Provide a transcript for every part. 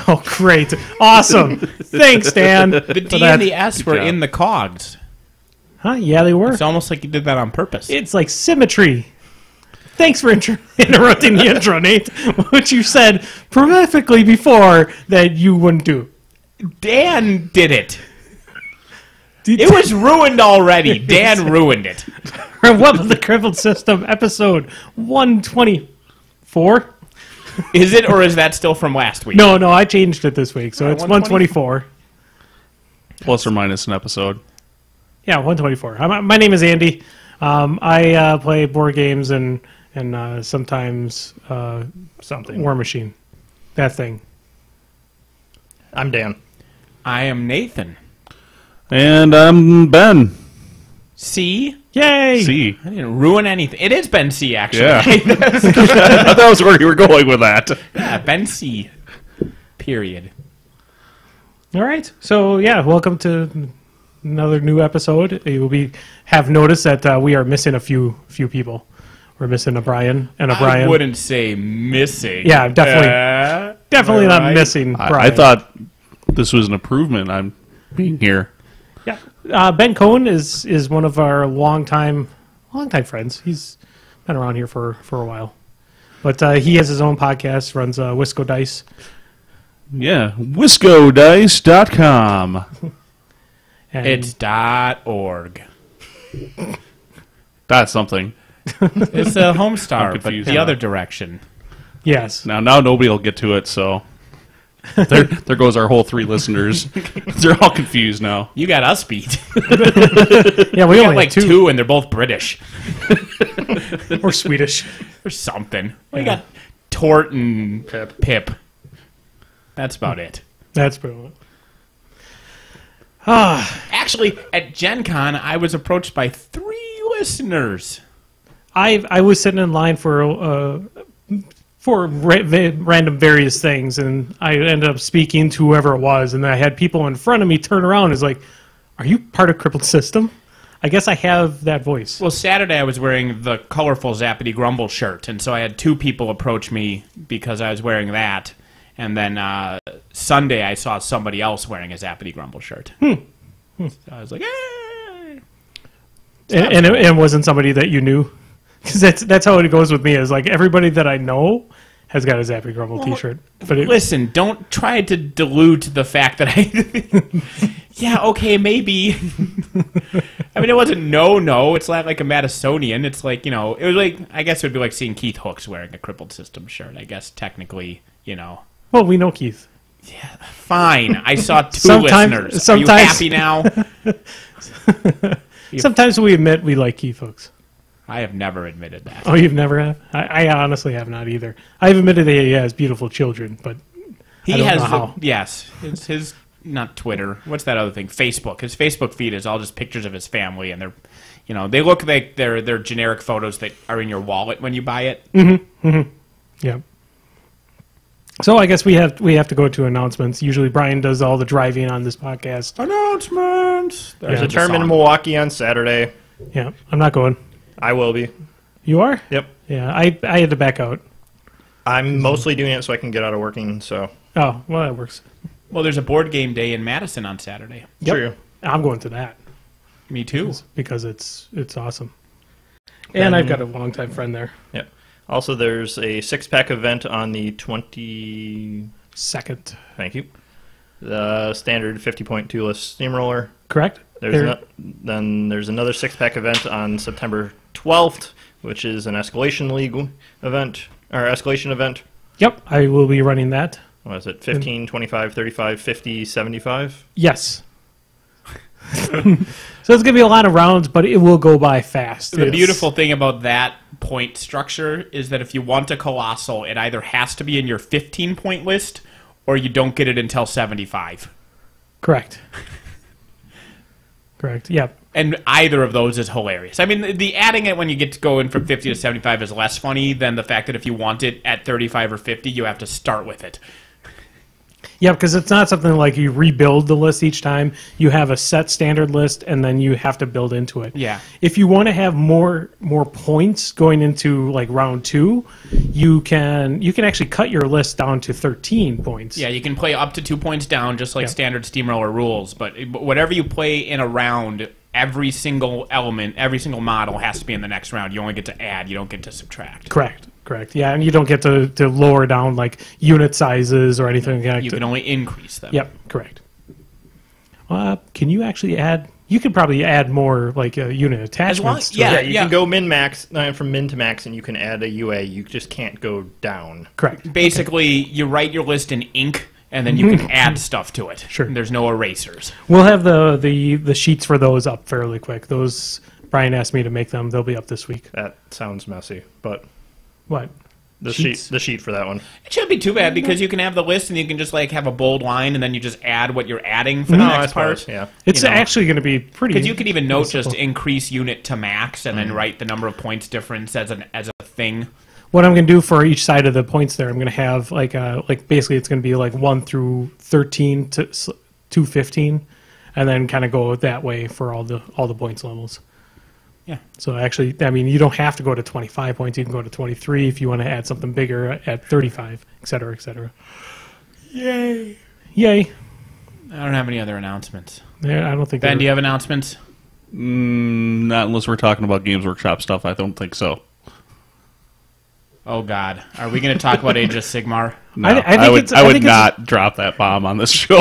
Oh, great. Awesome. Thanks, Dan. The D and the S were in the cogs. Huh? Yeah, they were. It's almost like you did that on purpose. It's like symmetry. Thanks for interrupting the intro, Nate, which you said perfectly before that you wouldn't do. Dan did it. It was ruined already. Dan ruined it. What was the Crippled System, episode 124? Is it, or is that still from last week? No, I changed it this week, so it's 124. Plus or minus an episode. Yeah, 124. My name is Andy. I play board games and sometimes Something. War Machine. That thing. I'm Dan. I am Nathan. And I'm Ben. C. Yay! C. I didn't ruin anything. It is Ben C, actually. Yeah. I thought that was where you were going with that. Yeah, Ben C. Period. All right. So, yeah, welcome to another new episode. You will have noticed that we are missing a few people. We're missing a Brian and a Brian. I wouldn't say missing. Yeah, definitely not missing Brian. I thought this was an improvement. I'm being here. Yeah. Ben Cohen is one of our longtime friends. He's been around here for a while. But he has his own podcast, runs Wisco Dice. Yeah, WiscoDice.com. And it's .org. That's something. It's a Homestar, but confused the now. other direction. Yes. Now nobody will get to it, so there goes our whole 3 listeners. They're all confused now. You got us beat. Yeah, we We only got have like 2, and they're both British. Or Swedish. Or something. We Yeah. got Tort and Pip. That's about it. That's brilliant. Actually, at Gen Con, I was approached by 3 listeners. I was sitting in line for random various things, and I ended up speaking to whoever it was, and I had people in front of me turn around and is like, "Are you part of Crippled System?" I guess I have that voice. Well, Saturday I was wearing the colorful Zappity Grumble shirt, and so I had 2 people approach me because I was wearing that. And then Sunday I saw somebody else wearing a Zappity Grumble shirt. So I was like, hey! And it wasn't somebody that you knew? Because that's how it goes with me, is like everybody that I know has got a Zappity Grumble t-shirt. But Listen, don't try to dilute the fact that I... Yeah, okay, maybe. I mean, it wasn't no. It's not like a Madisonian. It's like, it was like, I guess it would be like seeing Keith Hooks wearing a Crippled System shirt. I guess technically, Well, we know Keith. Yeah, fine. I saw 2 listeners. Are you happy now? Sometimes we admit we like Keith Hooks. I have never admitted that. Oh, you've never have? I honestly have not either. I've admitted that he has beautiful children, but He I don't has know how. Yes. It's his, not Twitter. What's that other thing? Facebook. His Facebook feed is all just pictures of his family, and they're, they look like they're generic photos that are in your wallet when you buy it. Yeah. So I guess we have to go to announcements. Usually Brian does all the driving on this podcast. Announcements. There's a tournament in Milwaukee on Saturday. Yeah, I'm not going. I will be. You are? Yep. Yeah, I had to back out. I'm mostly doing it so I can get out of working, so. Oh, well, that works. Well, there's a board game day in Madison on Saturday. Yep. True. I'm going to that. Me too. Because it's awesome. And I've got a longtime friend there. Yep. Also, there's a 6-pack event on the 22nd. Thank you. The standard 50-point 2-less steamroller. Correct? Then there's another 6-pack event on September 12th, which is an Escalation League event, or Escalation event. Yep, I will be running that. What is it? 15, 25, 35, 50, 75? Yes. So it's going to be a lot of rounds, but it will go by fast. The beautiful thing about that point structure is that if you want a Colossal, it either has to be in your 15-point list or you don't get it until 75. Correct. Correct, yep. And either of those is hilarious. I mean, the adding it when you get to go in from 50 to 75 is less funny than the fact that if you want it at 35 or 50, you have to start with it. Yeah, because it's not something like you rebuild the list each time. You have a set standard list, and then you have to build into it. Yeah. If you want to have more points going into like round 2, you can actually cut your list down to 13 points. Yeah, you can play up to 2 points down, just like standard steamroller rules. But whatever you play in a round, every single element, every single model has to be in the next round. You only get to add, you don't get to subtract. Correct. Yeah, and you don't get to lower down like unit sizes or anything like that. You can only increase them. Yep, correct. Can you actually add? You could probably add more like unit attachments. Yeah, you can go min-max, from min to max, and you can add a UA. You just can't go down. Correct. Basically, you write your list in ink, and then you can add stuff to it. Sure. There's no erasers. We'll have the sheets for those up fairly quick. Those Brian asked me to make them. They'll be up this week. That sounds messy, but What? the Sheets? sheet for that one. It shouldn't be too bad because you can have the list and you can just like have a bold line and then you just add what you're adding for the next part. Yeah. It's You know. actually going to be pretty. Because you can even note just simple. increase unit to max and then write the number of points difference as a thing. What I'm going to do for each side of the points there, I'm going to have like basically it's going to be like 1 through 13 to 15, and then kind of go that way for all the points levels. Yeah. So actually, I mean, you don't have to go to 25 points. You can go to 23 if you want to add something bigger at 35, et cetera, et cetera. Yay. Yay. I don't have any other announcements. Yeah, I don't think. Ben, do you have announcements? Not unless we're talking about Games Workshop stuff. I don't think so. Oh, God. Are we going to talk about Age of Sigmar? No, I think I would not drop that bomb on this show.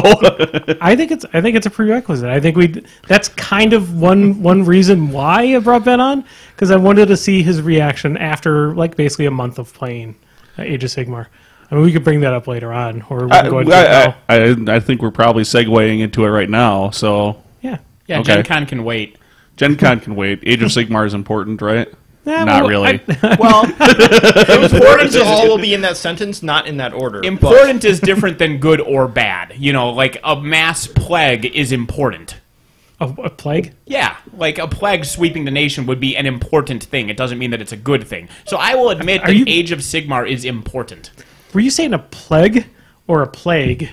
I think it's a prerequisite. I think that's kind of one reason why I brought Ben on, because I wanted to see his reaction after like basically a month of playing Age of Sigmar. I mean, we could bring that up later on, or we can go into it now. I think we're probably segueing into it right now. So Yeah. Yeah, Okay. Gen Con can wait. Gen Con can wait. Age of Sigmar is important, right? Yeah, Not well, really. Well, Important all will be in that sentence, not in that order. important is different than good or bad. You know, like a mass plague is important. A plague? Yeah, like a plague sweeping the nation would be an important thing. It doesn't mean that it's a good thing. So I will admit that Age of Sigmar is important. Were you saying a plague or a plague?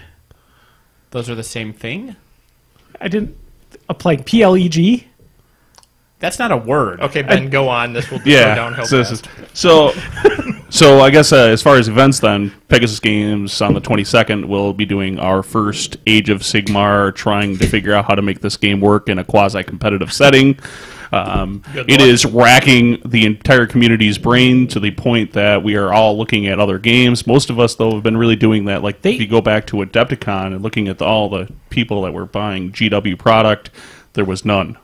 Those are the same thing? I didn't. A plague. PLEG? That's not a word. Okay, Ben, go on. This will go Yeah. downhill So, fast. so I guess as far as events, then Pegasus Games on the 22nd will be doing our first Age of Sigmar, trying to figure out how to make this game work in a quasi-competitive setting. It is racking the entire community's brain to the point that we are all looking at other games. Most of us, though, have been really doing that. Like, if you go back to Adepticon and looking at all the people that were buying GW product, there was none.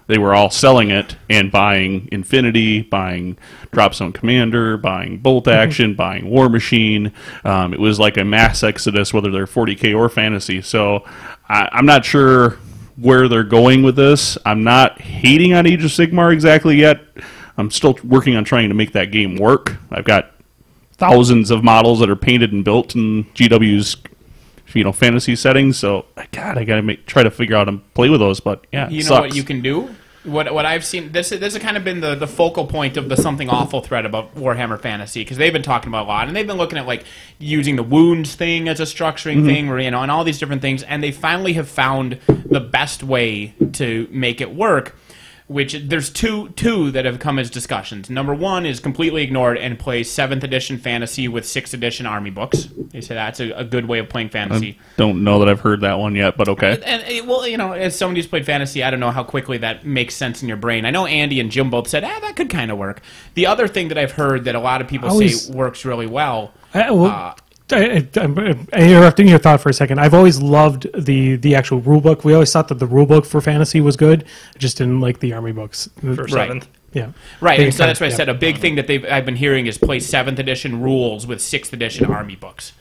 They were all selling it and buying Infinity, buying Drop Zone Commander, buying Bolt Action, buying War Machine. It was like a mass exodus, whether they're 40K or fantasy. So I'm not sure where they're going with this. I'm not hating on Age of Sigmar exactly yet. I'm still working on trying to make that game work. I've got thousands of models that are painted and built in GW's fantasy settings. So God, I gotta try to figure out how to play with those. But yeah, You it know sucks. what you can do? What I've seen, this has kind of been the focal point of the Something Awful thread about Warhammer Fantasy, because they've been talking about a lot, and they've been looking at like using the wounds thing as a structuring thing, or, and all these different things, and they finally have found the best way to make it work. Which there's two that have come as discussions. Number one is completely ignored and play 7th edition fantasy with 6th edition army books. They say that's a good way of playing fantasy. Don't know that I've heard that one yet, but okay. Well, as somebody who's played fantasy, I don't know how quickly that makes sense in your brain. I know Andy and Jim both said, that could kind of work. The other thing that I've heard that a lot of people say works really well. I'm interrupting your thought for a second. I've always loved the actual rule book. We always thought that the rule book for fantasy was good. I just didn't like the army books. For Right. 7th. Yeah. Right, They and so kind that's of- why I yeah. said a big thing that I've been hearing is play 7th edition rules with 6th edition army books.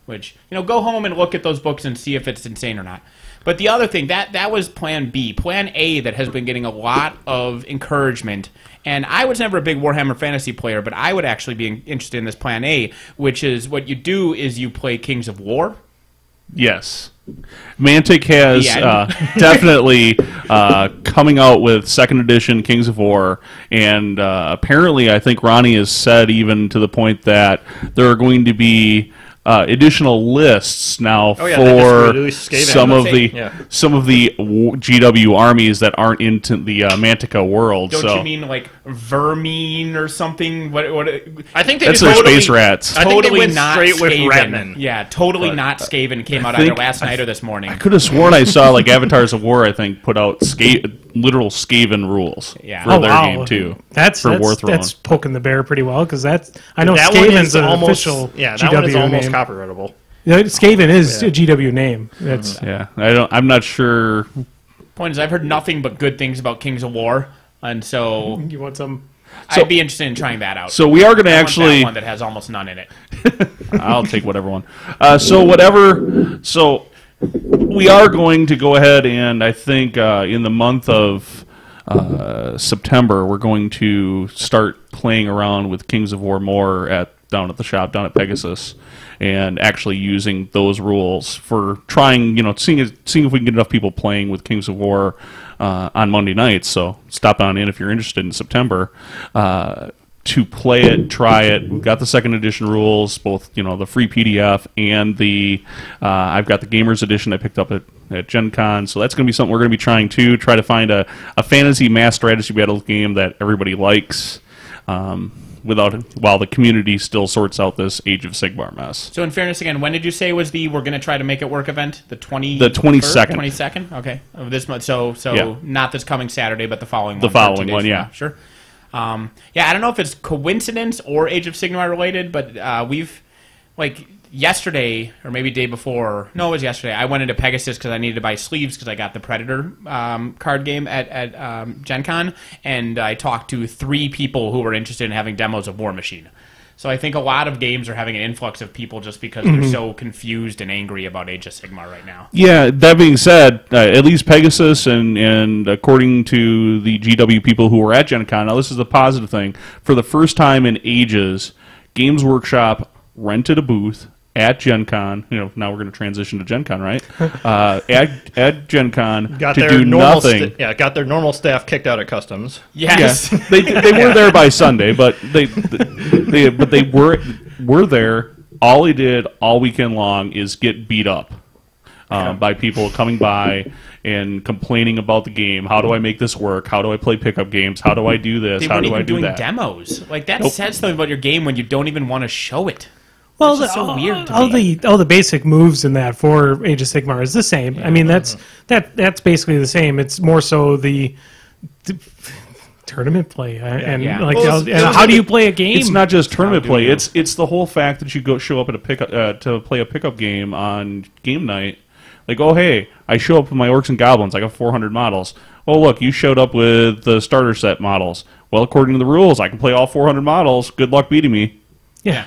Which, go home and look at those books and see if it's insane or not. But the other thing, that was Plan B. Plan A that has been getting a lot of encouragement. And I was never a big Warhammer Fantasy player, but I would actually be interested in this Plan A, which is what you do is you play Kings of War. Yes. Mantic has The end. definitely coming out with 2nd edition Kings of War, and apparently I think Ronnie has said even to the point that there are going to be additional lists now Oh, yeah, they just for released Skaven. some of the GW armies that aren't into the Mantica world. Don't you mean like vermine or something? What? I think they that's just their totally, space rats. I think they Totally went not straight with Skaven. Ratman. Yeah, totally not Skaven came out either last night or this morning. I could have sworn I saw like Avatars of War. I think put out literal Skaven rules Yeah. for Oh, their game too. That's Warthrone. poking the bear pretty well because I know That one Skaven's is an almost, official yeah, that GW one is almost name. copyrightable. Yeah, Skaven is a GW name. That's Yeah, I'm not sure. Point is, I've heard nothing but good things about Kings of War, and so you want some. I'd be interested in trying that out. So we are going to I want that actually. one that has almost none in it. I'll take whatever one. So we are going to go ahead and I think in the month of September we're going to start playing around with Kings of War more down at the shop down at Pegasus, and actually using those rules for trying, seeing if we can get enough people playing with Kings of War on Monday nights. So stop on in if you're interested in September. To play it, try it. We've got the second edition rules, both the free PDF and the I've got the Gamers Edition I picked up at Gen Con. So that's going to be something we're going to be trying to try to find a fantasy mass strategy battle game that everybody likes, while the community still sorts out this Age of Sigmar mess. So in fairness, again, when did you say was we're going to try to make it work event? The 22nd? The 22nd. 22nd? Okay. Of this month. So Yeah. not this coming Saturday, but the following one. The following one, yeah. Sure. I don't know if it's coincidence or Age of Sigmar related, but we've, yesterday, or maybe day before, no, it was yesterday, I went into Pegasus because I needed to buy sleeves because I got the Predator card game at Gen Con, and I talked to 3 people who were interested in having demos of War Machine. So I think a lot of games are having an influx of people just because they're so confused and angry about Age of Sigmar right now. Yeah, that being said, at least Pegasus and according to the GW people who were at Gen Con, now this is the positive thing, for the first time in ages, Games Workshop rented a booth at Gen Con. Now we're going to transition to Gen Con, right? At Gen Con Got to their do normal nothing. got their normal staff kicked out at customs. Yes. Yeah, they were there by Sunday, but they were there. All they did all weekend long is get beat up by people coming by and complaining about the game. How do I make this work? How do I play pickup games? How do I do this? They How weren't do I even do doing that? demos. That Nope. says something about your game when you don't even want to show it. Well, That's just so weird to all me. the basic moves in that for Age of Sigmar is the same. I mean, that's basically the same. It's more so the tournament play and Yeah. how do you play a game? It's not just tournament How do play. you? It's the whole fact that you go show up at a pickup to play a pickup game on game night. Like, oh hey, I show up with my orcs and goblins. I got 400 models. Oh look, you showed up with the starter set models. Well, according to the rules, I can play all 400 models. Good luck beating me. Yeah.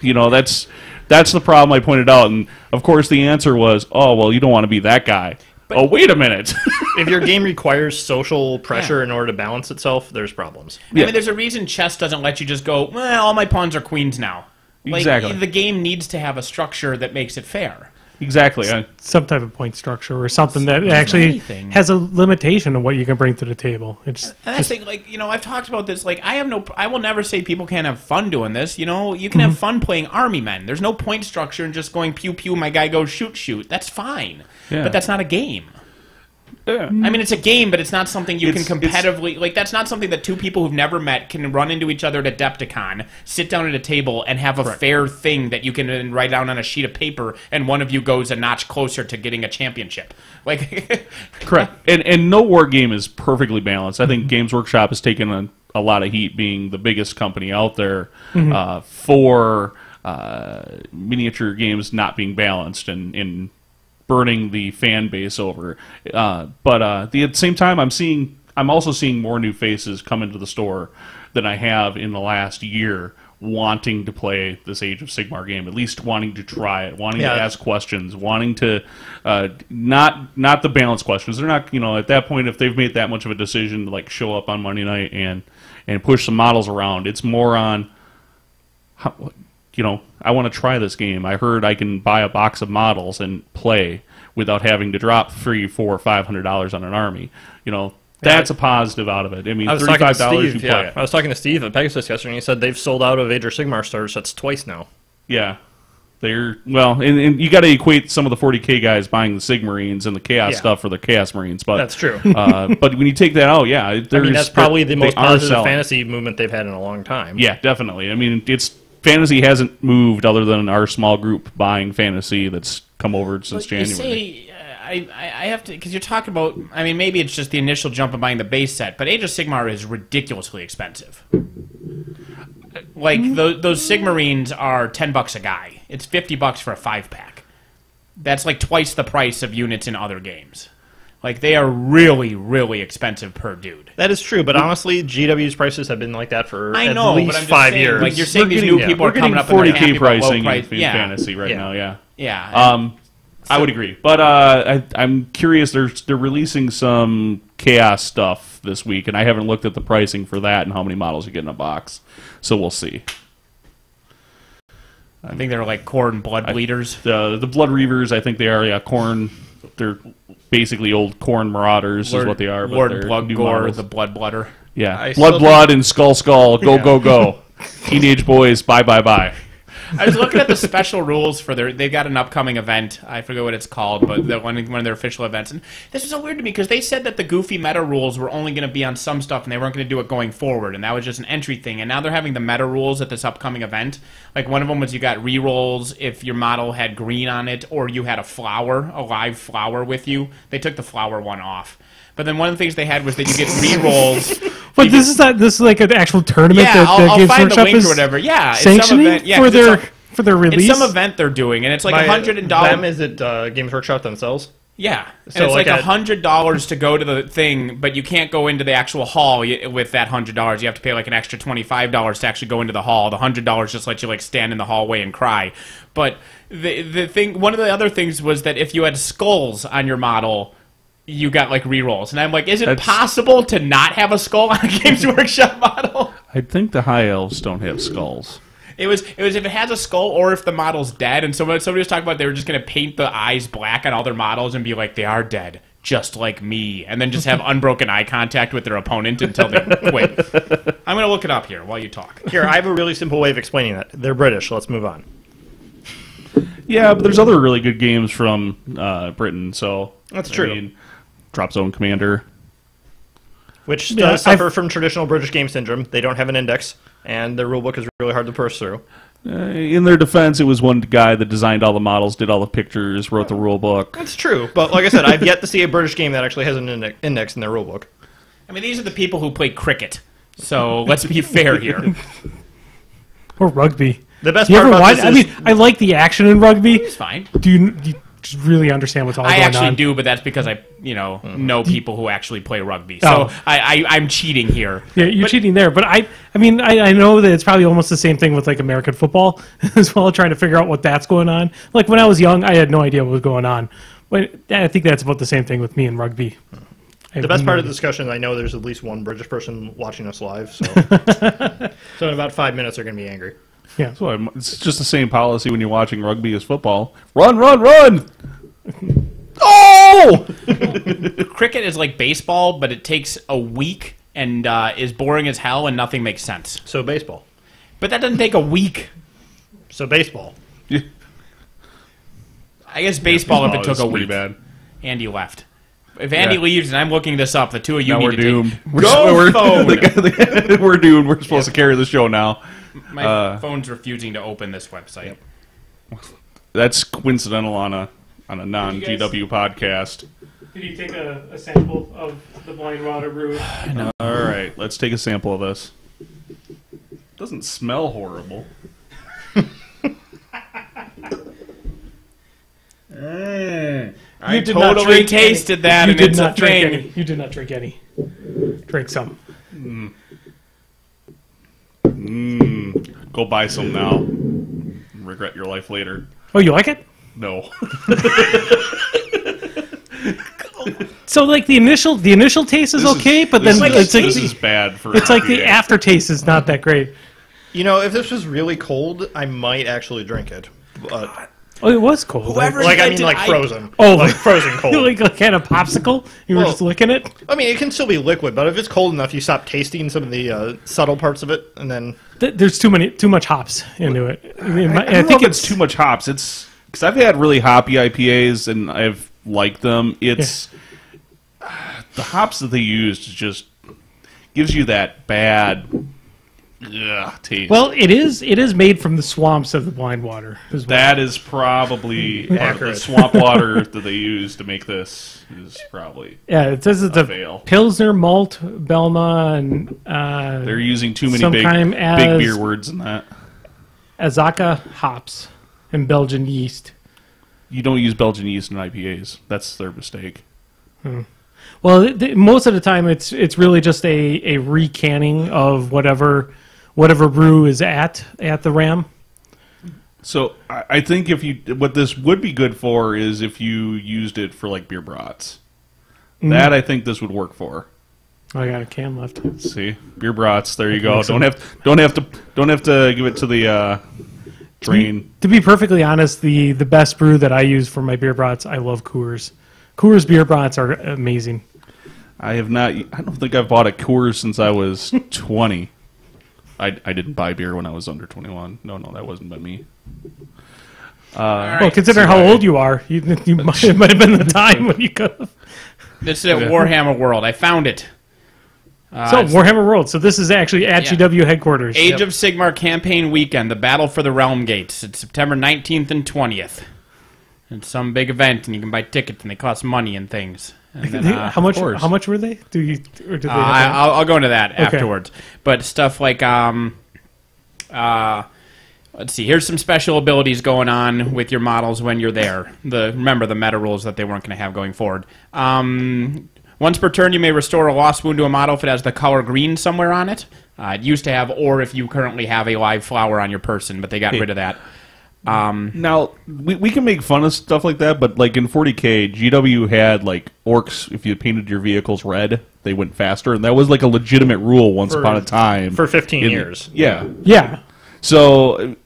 That's the problem I pointed out, and of course the answer was, oh well, you don't want to be that guy. Oh wait a minute. If your game requires social pressure in order to balance itself, there's problems. I mean, there's a reason chess doesn't let you just go, well, all my pawns are queens now. Exactly. The game needs to have a structure that makes it fair. Exactly. Some type of point structure or something that actually anything. has a limitation of what you can bring to the table. It's And I think, I've talked about this. I will never say people can't have fun doing this. You can have fun playing army men. There's no point structure in just going pew pew. My guy goes shoot shoot. That's fine, Yeah. but that's not a game. Yeah. I mean, it's a game, but it's not something you It's- can competitively... that's not something that 2 people who've never met can run into each other at Adepticon, sit down at a table, and have a fair thing that you can then write down on a sheet of paper, and one of you goes a notch closer to getting a championship. Correct. And no war game is perfectly balanced. I think Games Workshop has taken a lot of heat being the biggest company out there for miniature games not being balanced and burning the fan base over. But at the same time, I'm also seeing more new faces come into the store than I have in the last year, wanting to play this Age of Sigmar game, at least wanting to try it, wanting to ask questions, wanting to not the balance questions. They're not, at that point, if they've made that much of a decision to like show up on Monday night and push some models around, it's more on I want to try this game. I heard I can buy a box of models and play without having to drop $300, $400, $500 on an army. That's a positive out of it. I mean, I was talking to $35 Steve. you play it. I was talking to Steve at Pegasus yesterday, and he said they've sold out of Age of Sigmar starter sets twice now. Yeah. and you got to equate some of the 40K guys buying the Sigmarines and the Chaos stuff for the Chaos Marines, but that's true. But when you take that out, that's probably the most positive fantasy movement they've had in a long time. Yeah, definitely. I mean, fantasy hasn't moved other than our small group buying fantasy that's come over since January. You say, I have to, because you're talking about, I mean, maybe it's just the initial jump of buying the base set, but Age of Sigmar is ridiculously expensive. Like, those Sigmarines are $10 a guy. It's $50 for a 5-pack. That's like twice the price of units in other games. Like, they are really, really expensive per dude. That is true, but honestly, GW's prices have been like that for at least but I'm just 5 saying, years. Like, you're saying these new people are coming up and they're 40K happy about low pricing price. in fantasy right now, yeah. Yeah. I would agree, but I'm curious. They're releasing some Chaos stuff this week, and I haven't looked at the pricing for that and how many models you get in a box. So we'll see. I think they're like Khorne Blood Bleeders. The Blood Reavers, I think they are. Yeah, Khorne. They're basically old Khorne Marauders, is what they are. Lord but Blood new Gore, models. the Blood Blooder. Yeah, Blood, and Skull, go, go, go. Teenage boys, bye, bye, bye. I was looking at the special rules for they've got an upcoming event. I forget what it's called, but one of their official events. And this is so weird to me because they said that the goofy meta rules were only going to be on some stuff and they weren't going to do it going forward. And that was just an entry thing. And now they're having the meta rules at this upcoming event. Like one of them was you got rerolls if your model had green on it or you had a live flower with you. They took the flower one off. But then one of the things they had was that you get rerolls. But this is like an actual tournament that I'll Games find the Workshop link is or whatever. Yeah, sanctioning it's some event, for their release. It's some event they're doing, and it's like $100. Them, is it Games Workshop themselves? Yeah, so and it's like $100 to go to the thing, but you can't go into the actual hall with that $100. You have to pay like an extra $25 to actually go into the hall. The $100 just lets you like stand in the hallway and cry. But the thing, one of the other things was that if you had skulls on your model, you got like rerolls, and I'm like, is it possible to not have a skull on a Games Workshop model? I think the High Elves don't have skulls. It was if it has a skull or if the model's dead. And so somebody was talking about they were just going to paint the eyes black on all their models and be like, they are dead, just like me, and then just have unbroken eye contact with their opponent until they quit. I'm going to look it up here while you talk. Here, I have a really simple way of explaining that. They're British. Let's move on. Yeah, but there's other really good games from Britain. So that's true. I mean, Drop Zone Commander, which does suffer from traditional British game syndrome. They don't have an index, and their rulebook is really hard to parse through. In their defense, it was one guy that designed all the models, did all the pictures, wrote the rulebook. That's true, but like I said, I've yet to see a British game that actually has an index in their rulebook. I mean, these are the people who play cricket, so let's be fair here. Or rugby. The best part about this is... I like the action in rugby. It's fine. Do you just really understand what's all going on? I actually do, but that's because I, know people who actually play rugby. So I'm cheating here. Yeah, you're cheating there. But I know that it's probably almost the same thing with like American football as well, trying to figure out what that's going on. Like when I was young, I had no idea what was going on. But I think that's about the same thing with me and rugby. The best part of the discussion, I know there's at least one British person watching us live. So, so in about 5 minutes, they're going to be angry. Yeah, so it's just the same policy when you're watching rugby as football. Run, run, run! Oh! Cricket is like baseball, but it takes a week and is boring as hell, and nothing makes sense. So baseball. But that doesn't take a week. So baseball. Yeah. I guess baseball if it took a week. Bad. Andy left. If Andy leaves and I'm looking this up, the two of you need we're to doomed. Go phone! We're doomed. We're supposed to carry the show now. My phone's refusing to open this website. Yep. That's coincidental on a non-GW podcast. Did you take a sample of the blind water brew? No. All right, let's take a sample of this. It doesn't smell horrible. I totally tasted that, and it's a thing. You did not drink any. Drink some. Go buy some now. Regret your life later. Oh, you like it? No. So, like the initial taste is okay, but then this is bad for. It's like the aftertaste is not that great. If this was really cold, I might actually drink it. But oh, it was cold. Whoever frozen. Oh, like frozen cold. like a can of popsicle? You were just licking it? I mean, it can still be liquid, but if it's cold enough, you stop tasting some of the subtle parts of it, and then There's too much hops into it. I think it's too much hops. It's because I've had really hoppy IPAs and I've liked them. It's the hops that they used just gives you that bad taste. Well, it is made from the swamps of the blind water. As well. That is probably the swamp water that they use to make this is probably it says it's a fail. Pilsner malt, Belma, and they're using too many big beer words in that. Azaka hops and Belgian yeast. You don't use Belgian yeast in IPAs. That's their mistake. Well, most of the time it's really just a recanning of whatever brew is at the Ram. So I think what this would be good for is if you used it for like beer brats. That I think this would work for. I got a can left. See, beer brats. There you go. Don't have to give it to the drain. To be perfectly honest, the best brew that I use for my beer brats, I love Coors. Coors beer brats are amazing. I don't think I've bought a Coors since I was 20. I didn't buy beer when I was under 21. No, that wasn't by me. Well, considering how old you are, it might have been the time when you could have. This is at Warhammer World. I found it. Warhammer World. So this is actually at GW headquarters. Age of Sigmar campaign weekend, the Battle for the Realm Gates. It's September 19th and 20th. It's some big event, and you can buy tickets, and they cost money and things. And then, how much were they? I'll go into that afterwards. But stuff like let's see. Here's some special abilities going on with your models when you're there. Remember the meta rules that they weren't going to have going forward. Once per turn, you may restore a lost wound to a model if it has the color green somewhere on it. It used to have, or if you currently have a live flower on your person, but they got rid of that. Now we can make fun of stuff like that, but like in 40K, GW had like orcs. If you painted your vehicles red, they went faster, and that was like a legitimate rule once upon a time for 15 years. Yeah. So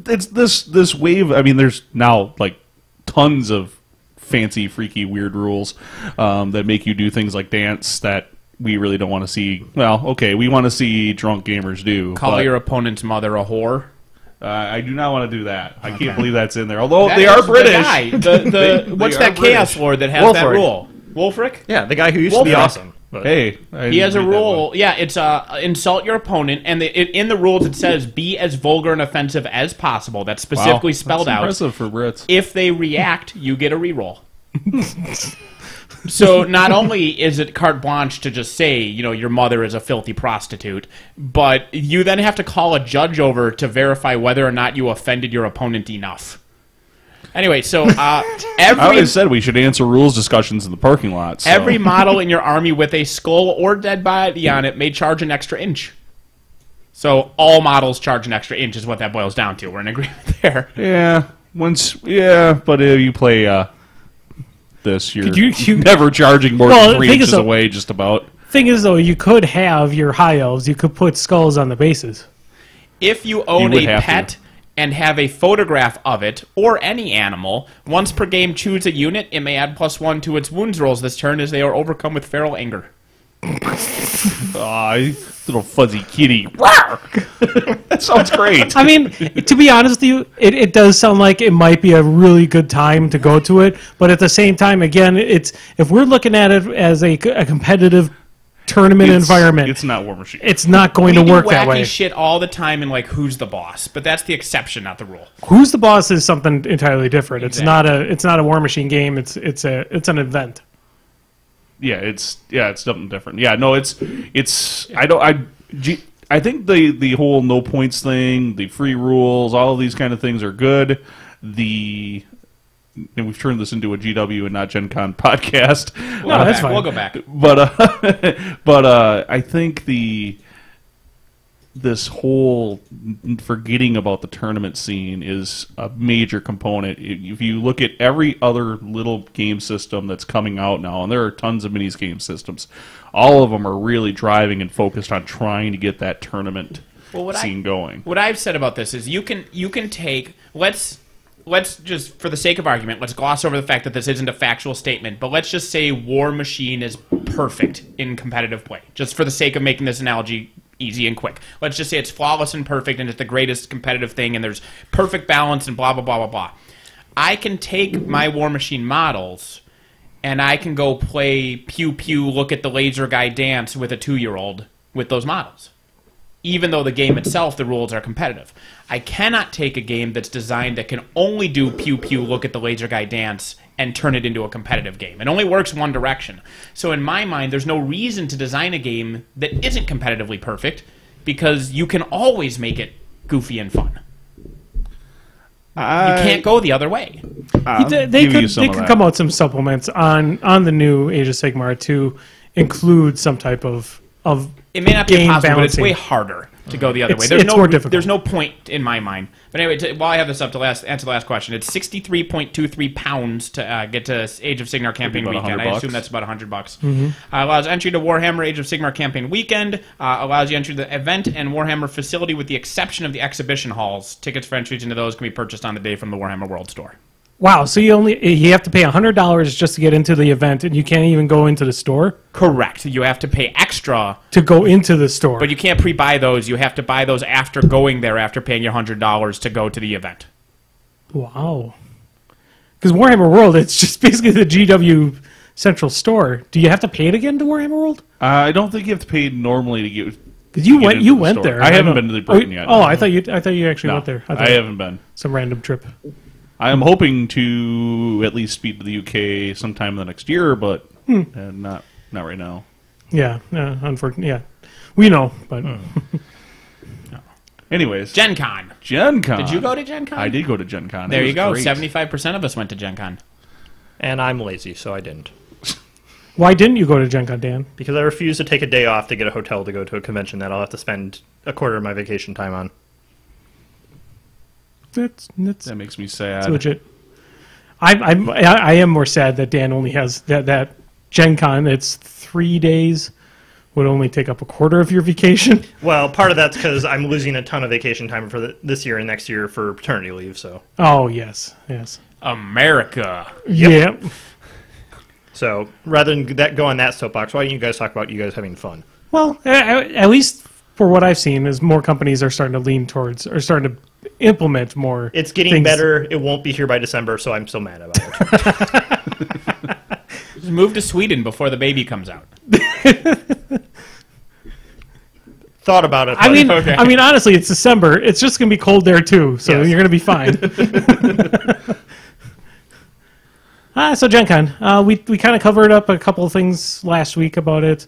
it's this wave. I mean, there's now like tons of fancy, freaky, weird rules that make you do things like dance that we really don't want to see. Well, okay, we want to see drunk gamers do. Call your opponent's mother a whore. I do not want to do that. I can't believe that's in there. Although they are British. What's that Chaos Lord that has that rule? Wolfric? Yeah, the guy who used to be awesome. But hey, he has a rule. Yeah, it's insult your opponent, and in the rules it says be as vulgar and offensive as possible. That's specifically spelled out. Impressive for Brits. If they react, you get a reroll. So not only is it carte blanche to just say, your mother is a filthy prostitute, but you then have to call a judge over to verify whether or not you offended your opponent enough. Anyway, so I always said we should answer rules discussions in the parking lot. So. Every model in your army with a skull or dead body on it may charge an extra inch. So all models charge an extra inch is what that boils down to. We're in agreement there. Yeah, but if you play this, you're never charging more than 3 inches away, just about. Thing is, though, you could have your high elves. You could put skulls on the bases. If you own a pet and have a photograph of it, or any animal, once per game choose a unit, it may add +1 to its wounds rolls this turn as they are overcome with feral anger. Little fuzzy kitty. That sounds great. I mean, to be honest with you, it does sound like it might be a really good time to go to it, but at the same time, again, if we're looking at it as a competitive tournament environment, it's not War Machine. It's not going to work that way. We do wacky shit all the time in like Who's the Boss, but that's the exception, not the rule. Who's the Boss is something entirely different. Exactly. It's not a War Machine game. It's an event. Yeah, it's something different. Yeah, no, I think the whole no points thing, the free rules, all of these kind of things are good. And we've turned this into a GW and not Gen Con podcast. No, that's fine. We'll go back. But I think this whole forgetting about the tournament scene is a major component. If you look at every other little game system that's coming out now, and there are tons of minis game systems, all of them are really driving and focused on trying to get that tournament scene going. What I've said about this is you can take let's just, for the sake of argument, let's gloss over the fact that this isn't a factual statement, but let's just say War Machine is perfect in competitive play, just for the sake of making this analogy easy and quick. Let's just say it's flawless and perfect and it's the greatest competitive thing and there's perfect balance and blah, blah, blah, blah, blah. I can take my War Machine models and I can go play pew pew, look at the laser guy dance with a 2-year-old with those models. Even though the game itself, the rules are competitive. I cannot take a game that's designed that can only do pew pew, look at the laser guy dance, and turn it into a competitive game. It only works one direction. So in my mind, there's no reason to design a game that isn't competitively perfect because you can always make it goofy and fun. You can't go the other way. They could come out with some supplements on the new Age of Sigmar to include some type of it may not be game impossible, but it's balancing. way harder to go the other way. It's more difficult. There's no point in my mind. But anyway, while I have this up to answer the last question, it's 63.23 pounds to get to Age of Sigmar Campaign Weekend. I assume that's about $100. Mm-hmm. Allows entry to Warhammer Age of Sigmar Campaign Weekend. Allows you entry to the event and Warhammer facility with the exception of the exhibition halls. Tickets for entries into those can be purchased on the day from the Warhammer World Store. Wow, so you have to pay $100 just to get into the event, and you can't even go into the store? Correct. You have to pay extra to go into the store. But you can't pre-buy those. You have to buy those after going there, after paying your $100 to go to the event. Wow. Because Warhammer World, it's just basically the GW Central store. Do you have to pay to get into Warhammer World? I don't think you have to pay normally to get. Because you went there. I haven't been to Britain yet. Oh, I thought you actually went there. I haven't been. Some random trip. I am hoping to at least speed to the UK sometime in the next year, but not right now. Yeah, unfortunately, yeah. We know, but... Anyways. Gen Con. Did you go to Gen Con? I did go to Gen Con. There you go. 75% of us went to Gen Con. And I'm lazy, so I didn't. Why didn't you go to Gen Con, Dan? Because I refused to take a day off to get a hotel to go to a convention that I'll have to spend a quarter of my vacation time on. That makes me sad. It's legit. I am more sad that Dan only has that Gen Con. It's 3 days. Would only take up a quarter of your vacation. Well, part of that's because I'm losing a ton of vacation time for this year and next year for paternity leave. So. Oh yes. America. Yep. So rather than go on that soapbox, why don't you guys talk about you guys having fun? Well, at least for what I've seen, is more companies are starting to lean towards or starting to implement more. It's getting better. It won't be here by December, so I'm still mad about it. Just move to Sweden before the baby comes out. Thought about it. I mean, honestly, it's December. It's just going to be cold there too, so you're going to be fine. So Gen Con, we kind of covered up a couple of things last week about it.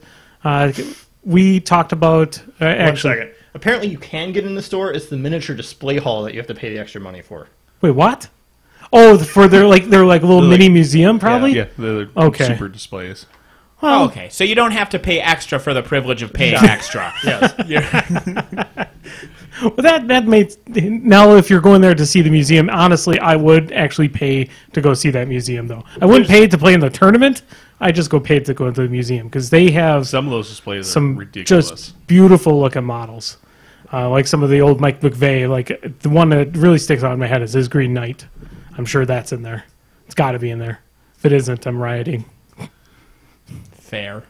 We talked about One second. Apparently, you can get in the store. It's the miniature display hall that you have to pay the extra money for. Wait, what? Oh, for their little mini museum, probably. Yeah, they're super displays. Well, okay, so you don't have to pay extra for the privilege of paying extra. Yes. Well, that makes now if you're going there to see the museum, honestly, I would actually pay to go see that museum though. I wouldn't pay to play in the tournament. I just go pay to go into the museum because they have some of those displays some are ridiculous. Just beautiful looking models, like some of the old Mike McVeigh. Like the one that really sticks out in my head is his Green Knight. I'm sure that's in there. It's got to be in there. If it isn't, I'm rioting. Fair.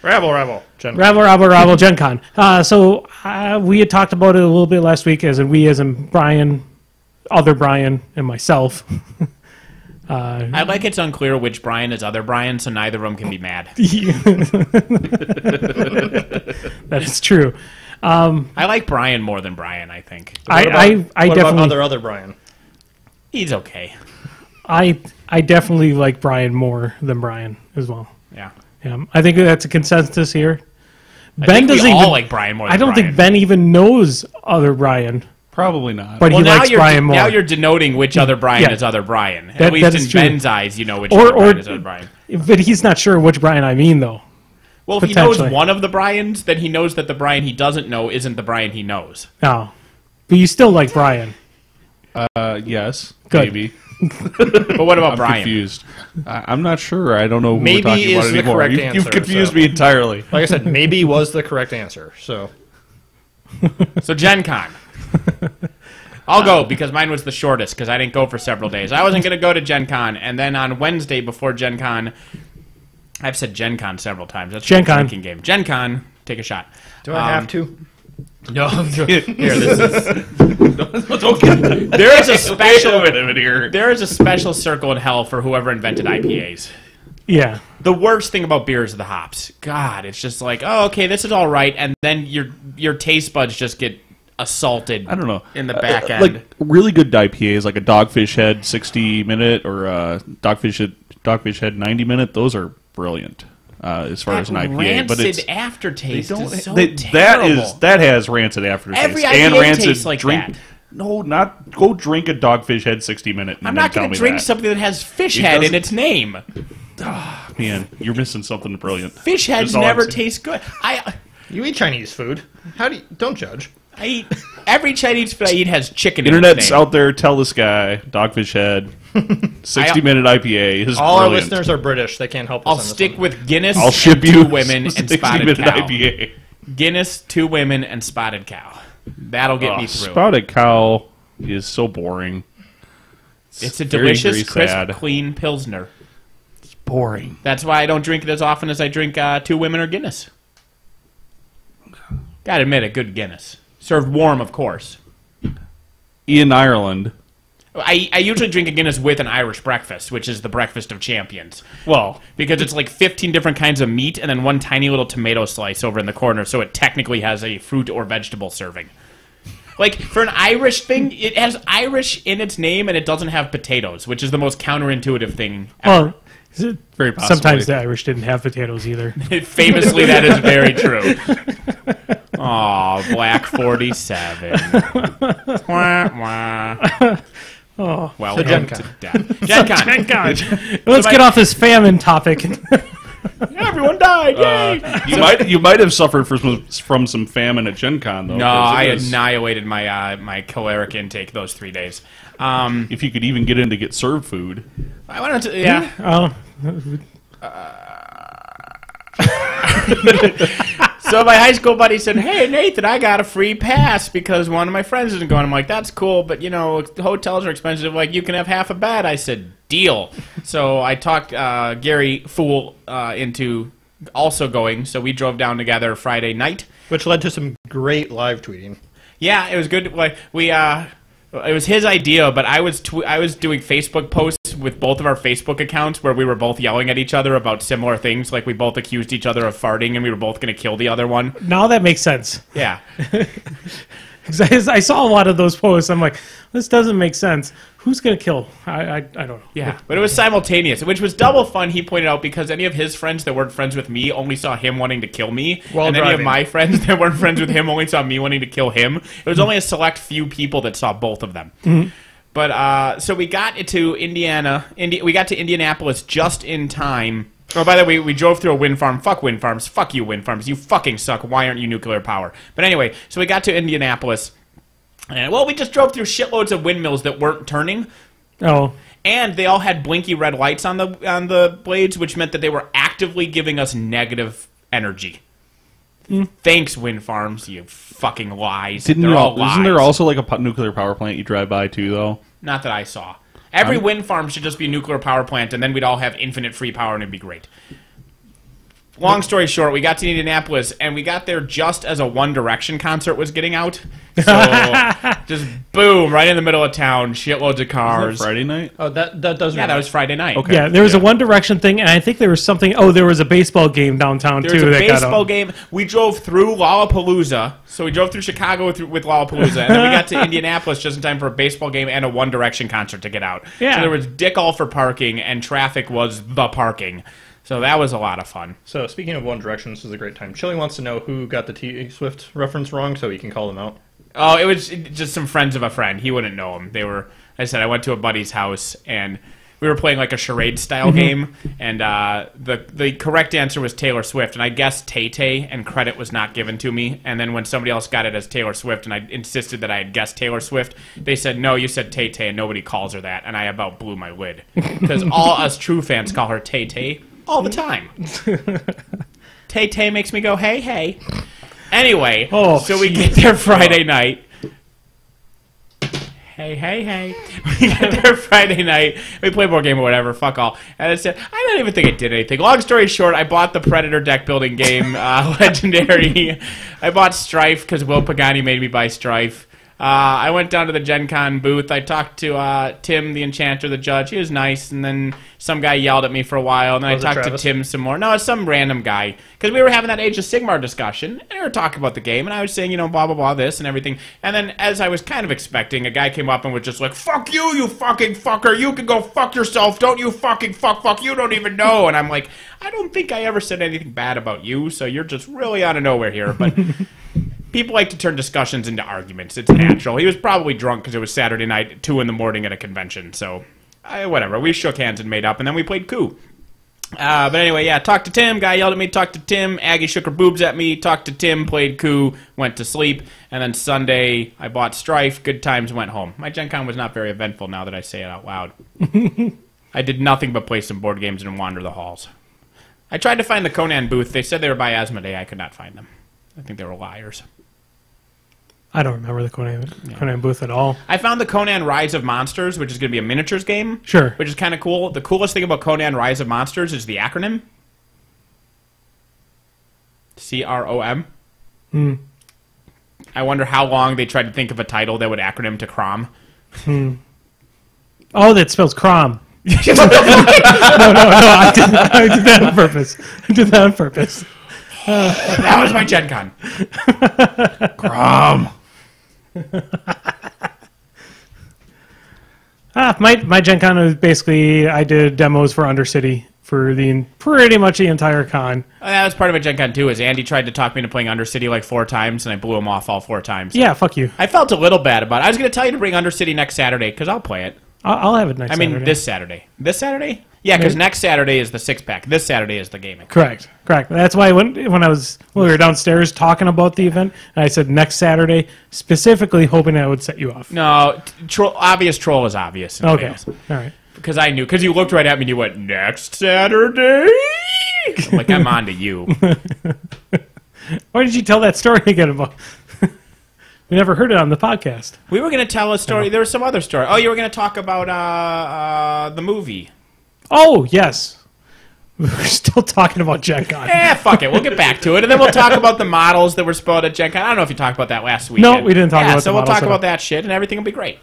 Rabble. Gen Con. Rabble, Gen Con. So we had talked about it a little bit last week, as in Brian, other Brian, and myself. I like it's unclear which Brian is other Brian, so neither of them can be mad. That is true. I like Brian more than Brian, I think. I What definitely about other Brian? He's okay. I definitely like Brian more than Brian as well. Yeah. I think that's a consensus here. Ben doesn't all like Brian more than I don't Brian. think Ben even knows other Brian. Probably not. But he likes Brian more. Now you're denoting which other Brian is other Brian. At least in Ben's eyes, you know which other Brian is other Brian. But he's not sure which Brian I mean, though. Well, if he knows one of the Brians, then he knows that the Brian he doesn't know isn't the Brian he knows. Oh. But you still like Brian. Yes. Good. Maybe. But what about I'm Brian? confused. I'm not sure. I don't know who Maybe we're talking about is the anymore. correct answer, You've confused so. me entirely. Like I said, maybe was the correct answer. So Gen Con. I'll go because mine was the shortest because I didn't go for several days. I wasn't going to go to Gen Con, and then on Wednesday before Gen Con, I've said Gen Con several times. That's Gen a Con. drinking game. Gen Con, take a shot. Do I have to? No. Here, this is... Don't get that. There is a special... Wait a minute here. There is a special circle in hell for whoever invented IPAs. Yeah. The worst thing about beer is the hops. God, it's just like, oh, okay, this is all right, and then your taste buds just get assaulted. I don't know. In the back end. Like really good IPAs, like a Dogfish Head 60-minute or a Dogfish Head 90-minute. Those are brilliant as far as an IPA. Rancid But it's aftertaste is so that has rancid aftertaste. Every and IPA rancid tastes like drink. that. No, not go drink a Dogfish Head 60-minute. I'm not going to drink something that has fish head in its name. Man, you're missing something brilliant. Fish heads never taste good. You eat Chinese food. Don't judge. I eat every Chinese food I eat has chicken in its Internet's name. out there. Tell this guy Dogfish Head 60-minute IPA is All brilliant. our listeners are British. They can't help us. I'll on this stick one. with Guinness. I'll ship and you 2 women and spotted 60-minute cow. IPA. Guinness, 2 women, and spotted cow. That'll get me through. Spotted cow is so boring. It's a very, delicious, very crisp, sad. clean pilsner. It's boring. That's why I don't drink it as often as I drink 2 women or Guinness. Gotta admit, a good Guinness. Served warm, of course. In Ireland. I usually drink a Guinness with an Irish breakfast, which is the breakfast of champions. Well, Because it's like 15 different kinds of meat and then one tiny little tomato slice over in the corner, so it technically has a fruit or vegetable serving. Like, for an Irish thing, it has Irish in its name and it doesn't have potatoes, which is the most counterintuitive thing ever. Well, very possibly. sometimes the Irish didn't have potatoes either. Famously, that is very true. Aw, Black 47. Wah, wah. Oh, Welcome Gen to Con. death. Gen Con. thank God. Let's get off this famine topic. Everyone died, yay! You might have suffered from some famine at Gen Con, though. No, 'cause I it was- annihilated my caloric intake those 3 days. If you could even get in to get served food. I wanted to, yeah. Oh, So my high school buddy said, "Hey Nathan, I got a free pass because one of my friends isn't going." I'm like, "That's cool, but you know, hotels are expensive. Like, you can have half a bed." I said, "Deal." So I talked Gary Fool into also going. So we drove down together Friday night. Which led to some great live tweeting. Yeah, it was good. Like it was his idea, but I was doing Facebook posts with both of our Facebook accounts where we were both yelling at each other about similar things. Like, we both accused each other of farting, and we were both going to kill the other one. now that makes sense. Yeah. 'Cause I saw a lot of those posts. I'm like, this doesn't make sense. Who's going to kill? I don't know. Yeah, but it was simultaneous, which was double fun, he pointed out, because any of his friends that weren't friends with me only saw him wanting to kill me, While and any of driving. my friends that weren't friends with him only saw me wanting to kill him. It was only a select few people that saw both of them. Mm-hmm. But, so we got to we got to Indianapolis just in time. Oh, by the way, we drove through a wind farm. Fuck wind farms. Fuck you, wind farms. You fucking suck. Why aren't you nuclear power? But anyway, so we got to Indianapolis, and, well, we just drove through shitloads of windmills that weren't turning. Oh, And they all had blinky red lights on the blades, which meant that they were actively giving us negative energy. Thanks, wind farms, you fucking lies. They're all lies. Isn't there also like a nuclear power plant you drive by too, though? Not that I saw. Every wind farm should just be a nuclear power plant, and then we'd all have infinite free power, and it'd be great. Long story short, we got to Indianapolis, and we got there just as a One Direction concert was getting out. So, just boom, right in the middle of town, shitloads of cars. Friday night? Oh, that does. Yeah, that was Friday night. Okay. yeah. There was a One Direction thing, and I think there was something. Oh, there was a baseball game downtown There too. was a that got baseball out. game. We drove through Lollapalooza. So we drove through Chicago with Lollapalooza, and then we got to Indianapolis just in time for a baseball game and a One Direction concert to get out. Yeah. So there was dick all for parking, and traffic was the parking. So that was a lot of fun. So, speaking of One Direction, this is a great time. Chili wants to know who got the T-Swift reference wrong so he can call them out. Oh, it was just some friends of a friend. He wouldn't know them. They were, I said, I went to a buddy's house, and we were playing like a charade-style game, and the correct answer was Taylor Swift, and I guessed Tay-Tay, and credit was not given to me. And then when somebody else got it as Taylor Swift, and I insisted that I had guessed Taylor Swift, they said, no, you said Tay-Tay, and nobody calls her that, and I about blew my lid. Because all us true fans call her Tay-Tay all the time. Tay-Tay makes me go, hey, hey. Anyway, Oh, so we get there Friday night. Hey. We got there Friday night. We played board game or whatever. Fuck all. And I said, I don't even think I did anything. Long story short, I bought the Predator deck building game, Legendary. I bought Strife because Will Pagani made me buy Strife. I went down to the Gen Con booth. I talked to Tim, the Enchanter, the judge. He was nice, and then some guy yelled at me for a while, and then I talked to Tim some more. No, it's some random guy, because we were having that Age of Sigmar discussion, and we were talking about the game, and I was saying, you know, blah, blah, blah, this and everything. And then, as I was kind of expecting, a guy came up and was just like, fuck you, you fucking fucker. You can go fuck yourself. Don't you fucking fuck. You don't even know. And I'm like, I don't think I ever said anything bad about you, so you're just really out of nowhere here. But people like to turn discussions into arguments. It's natural. He was probably drunk because it was Saturday night at 2 in the morning at a convention. So, whatever. We shook hands and made up, and then we played Coup. But anyway, yeah, talked to Tim. Guy yelled at me, talked to Tim. Aggie shook her boobs at me, talked to Tim, played Coup, went to sleep. And then Sunday, I bought Strife. Good times, went home. My Gen Con was not very eventful now that I say it out loud. I did nothing but play some board games and wander the halls. I tried to find the Conan booth. They said they were by Asmodee. I could not find them. I think they were liars. I don't remember the Conan booth at all. I found the Conan Rise of Monsters, which is going to be a miniatures game. Sure. Which is kind of cool. The coolest thing about Conan Rise of Monsters is the acronym. CROM. I wonder how long they tried to think of a title that would acronym to CROM. Oh, that spells Crom. No, I did that on purpose. That was my Gen Con. Grom. My Gen Con was basically, I did demos for Undercity for pretty much the entire con. That was part of my Gen Con too, is Andy tried to talk me into playing Undercity like 4 times, and I blew him off all 4 times. Yeah, fuck you. I felt a little bad about it. I was going to tell you to bring Undercity next Saturday, because I'll play it. I'll have it next Saturday. I mean, this Saturday. This Saturday? Yeah, because next Saturday is the 6-pack. This Saturday is the gaming. Correct. That's why when we were downstairs talking about the event, and I said next Saturday, specifically hoping I would set you off. No, obvious troll is obvious. Okay, all right. Because I knew, because you looked right at me and you went, next Saturday? I'm like, I'm on to you. Why did you tell that story again about? We never heard it on the podcast. We were going to tell a story. There was some other story. Oh, you were going to talk about the movie. Oh, yes. We're still talking about Gen Con. Fuck it. We'll get back to it. And then we'll talk about the models that were spoiled at Gen Con. I don't know if you talked about that last week. No, we didn't talk about the models. So we'll talk about that shit, and everything will be great.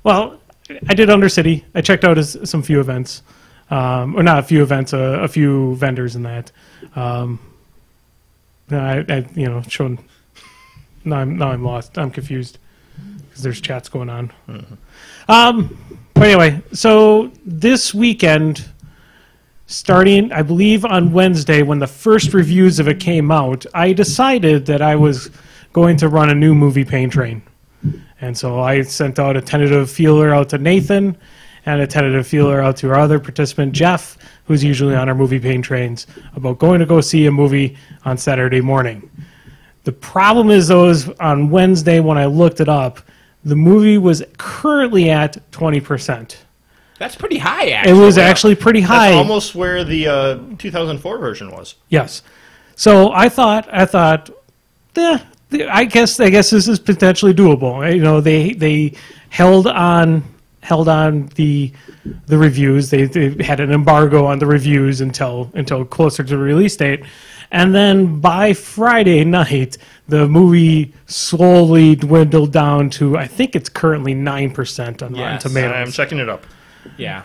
Well, I did Undercity. I checked out some few events. Or not a few events, a few vendors in that. Showing... Now I'm lost. I'm confused because there's chats going on. But anyway, so this weekend, starting I believe on Wednesday when the first reviews of it came out, I decided that I was going to run a new movie pain train, and so I sent out a tentative feeler out to Nathan and a tentative feeler out to our other participant Jeff, who's usually on our movie pain trains, about going to go see a movie on Saturday morning. The problem is, though, is on Wednesday when I looked it up, the movie was currently at 20%. That's pretty high, actually. It was actually pretty high. That's almost where the 2004 version was. Yes. So I thought, I guess this is potentially doable. You know, they held on the reviews. They had an embargo on the reviews until closer to the release date. And then by Friday night, the movie slowly dwindled down to, I think it's currently 9% on Rotten Tomatoes. I'm checking it up. Yeah.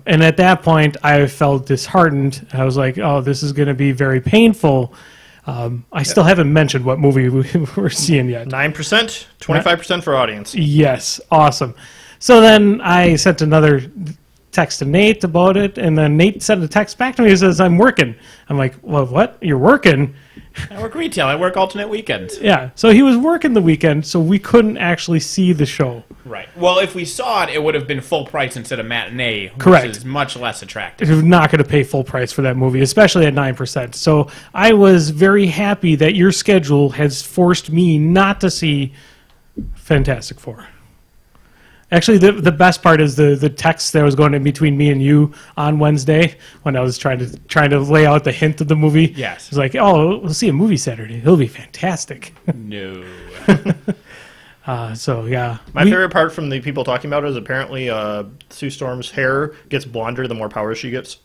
And at that point, I felt disheartened. I was like, oh, this is going to be very painful. I still haven't mentioned what movie we're seeing yet. 9%, 25% for audience. Yes, awesome. So then I sent another text to Nate about it, and then Nate sent a text back to me and says, I'm working. I'm like, well, what? You're working? I work retail. I work alternate weekends. Yeah, so he was working the weekend, so we couldn't actually see the show. Right. Well, if we saw it, it would have been full price instead of matinee, Correct. Which is much less attractive. You're not going to pay full price for that movie, especially at 9%. So I was very happy that your schedule has forced me not to see Fantastic Four. Actually, the best part is the text that was going in between me and you on Wednesday when I was trying to lay out the hint of the movie. Yes. It's like, oh, we'll see a movie Saturday. It'll be fantastic. No. So yeah, My favorite part from the people talking about it is apparently Sue Storm's hair gets blonder the more power she gets.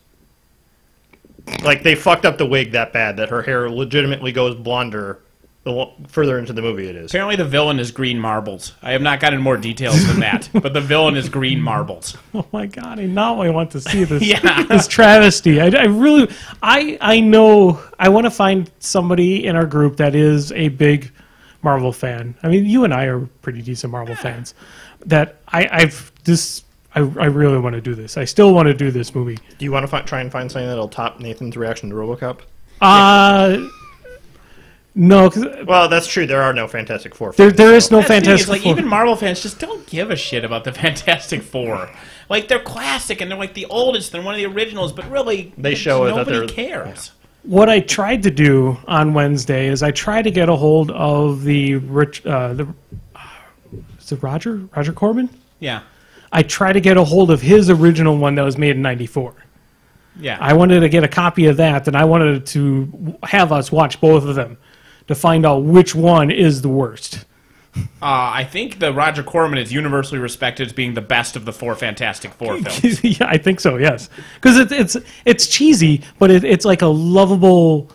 Like, they fucked up the wig that bad that her hair legitimately goes blonder the further into the movie it is. Apparently the villain is green marbles. I have not gotten more details than that, but the villain is green marbles. Oh my god! I now I want to see this. Yeah. This travesty. I really, I know. I want to find somebody in our group that is a big Marvel fan. I mean, you and I are pretty decent Marvel fans. That I really want to do this. I still want to do this movie. Do you want to try and find something that'll top Nathan's reaction to RoboCop? No, 'cause Well, that's true. There are no Fantastic Four. there films, is no That's the thing, Fantastic is, like, Four. even Marvel fans just don't give a shit about the Fantastic Four. Like, they're classic and they're like the oldest. They're one of the originals, but really, They show it that nobody they're- cares. What I tried to do on Wednesday is I tried to get a hold of is it Roger Corman? Yeah, I tried to get a hold of his original one that was made in '94. yeah. I wanted to get a copy of that, and I wanted to have us watch both of them to find out which one is the worst. I think the Roger Corman is universally respected as being the best of the 4 Fantastic Four films. Yeah, I think so. Yes, because it's cheesy, but it's like a lovable.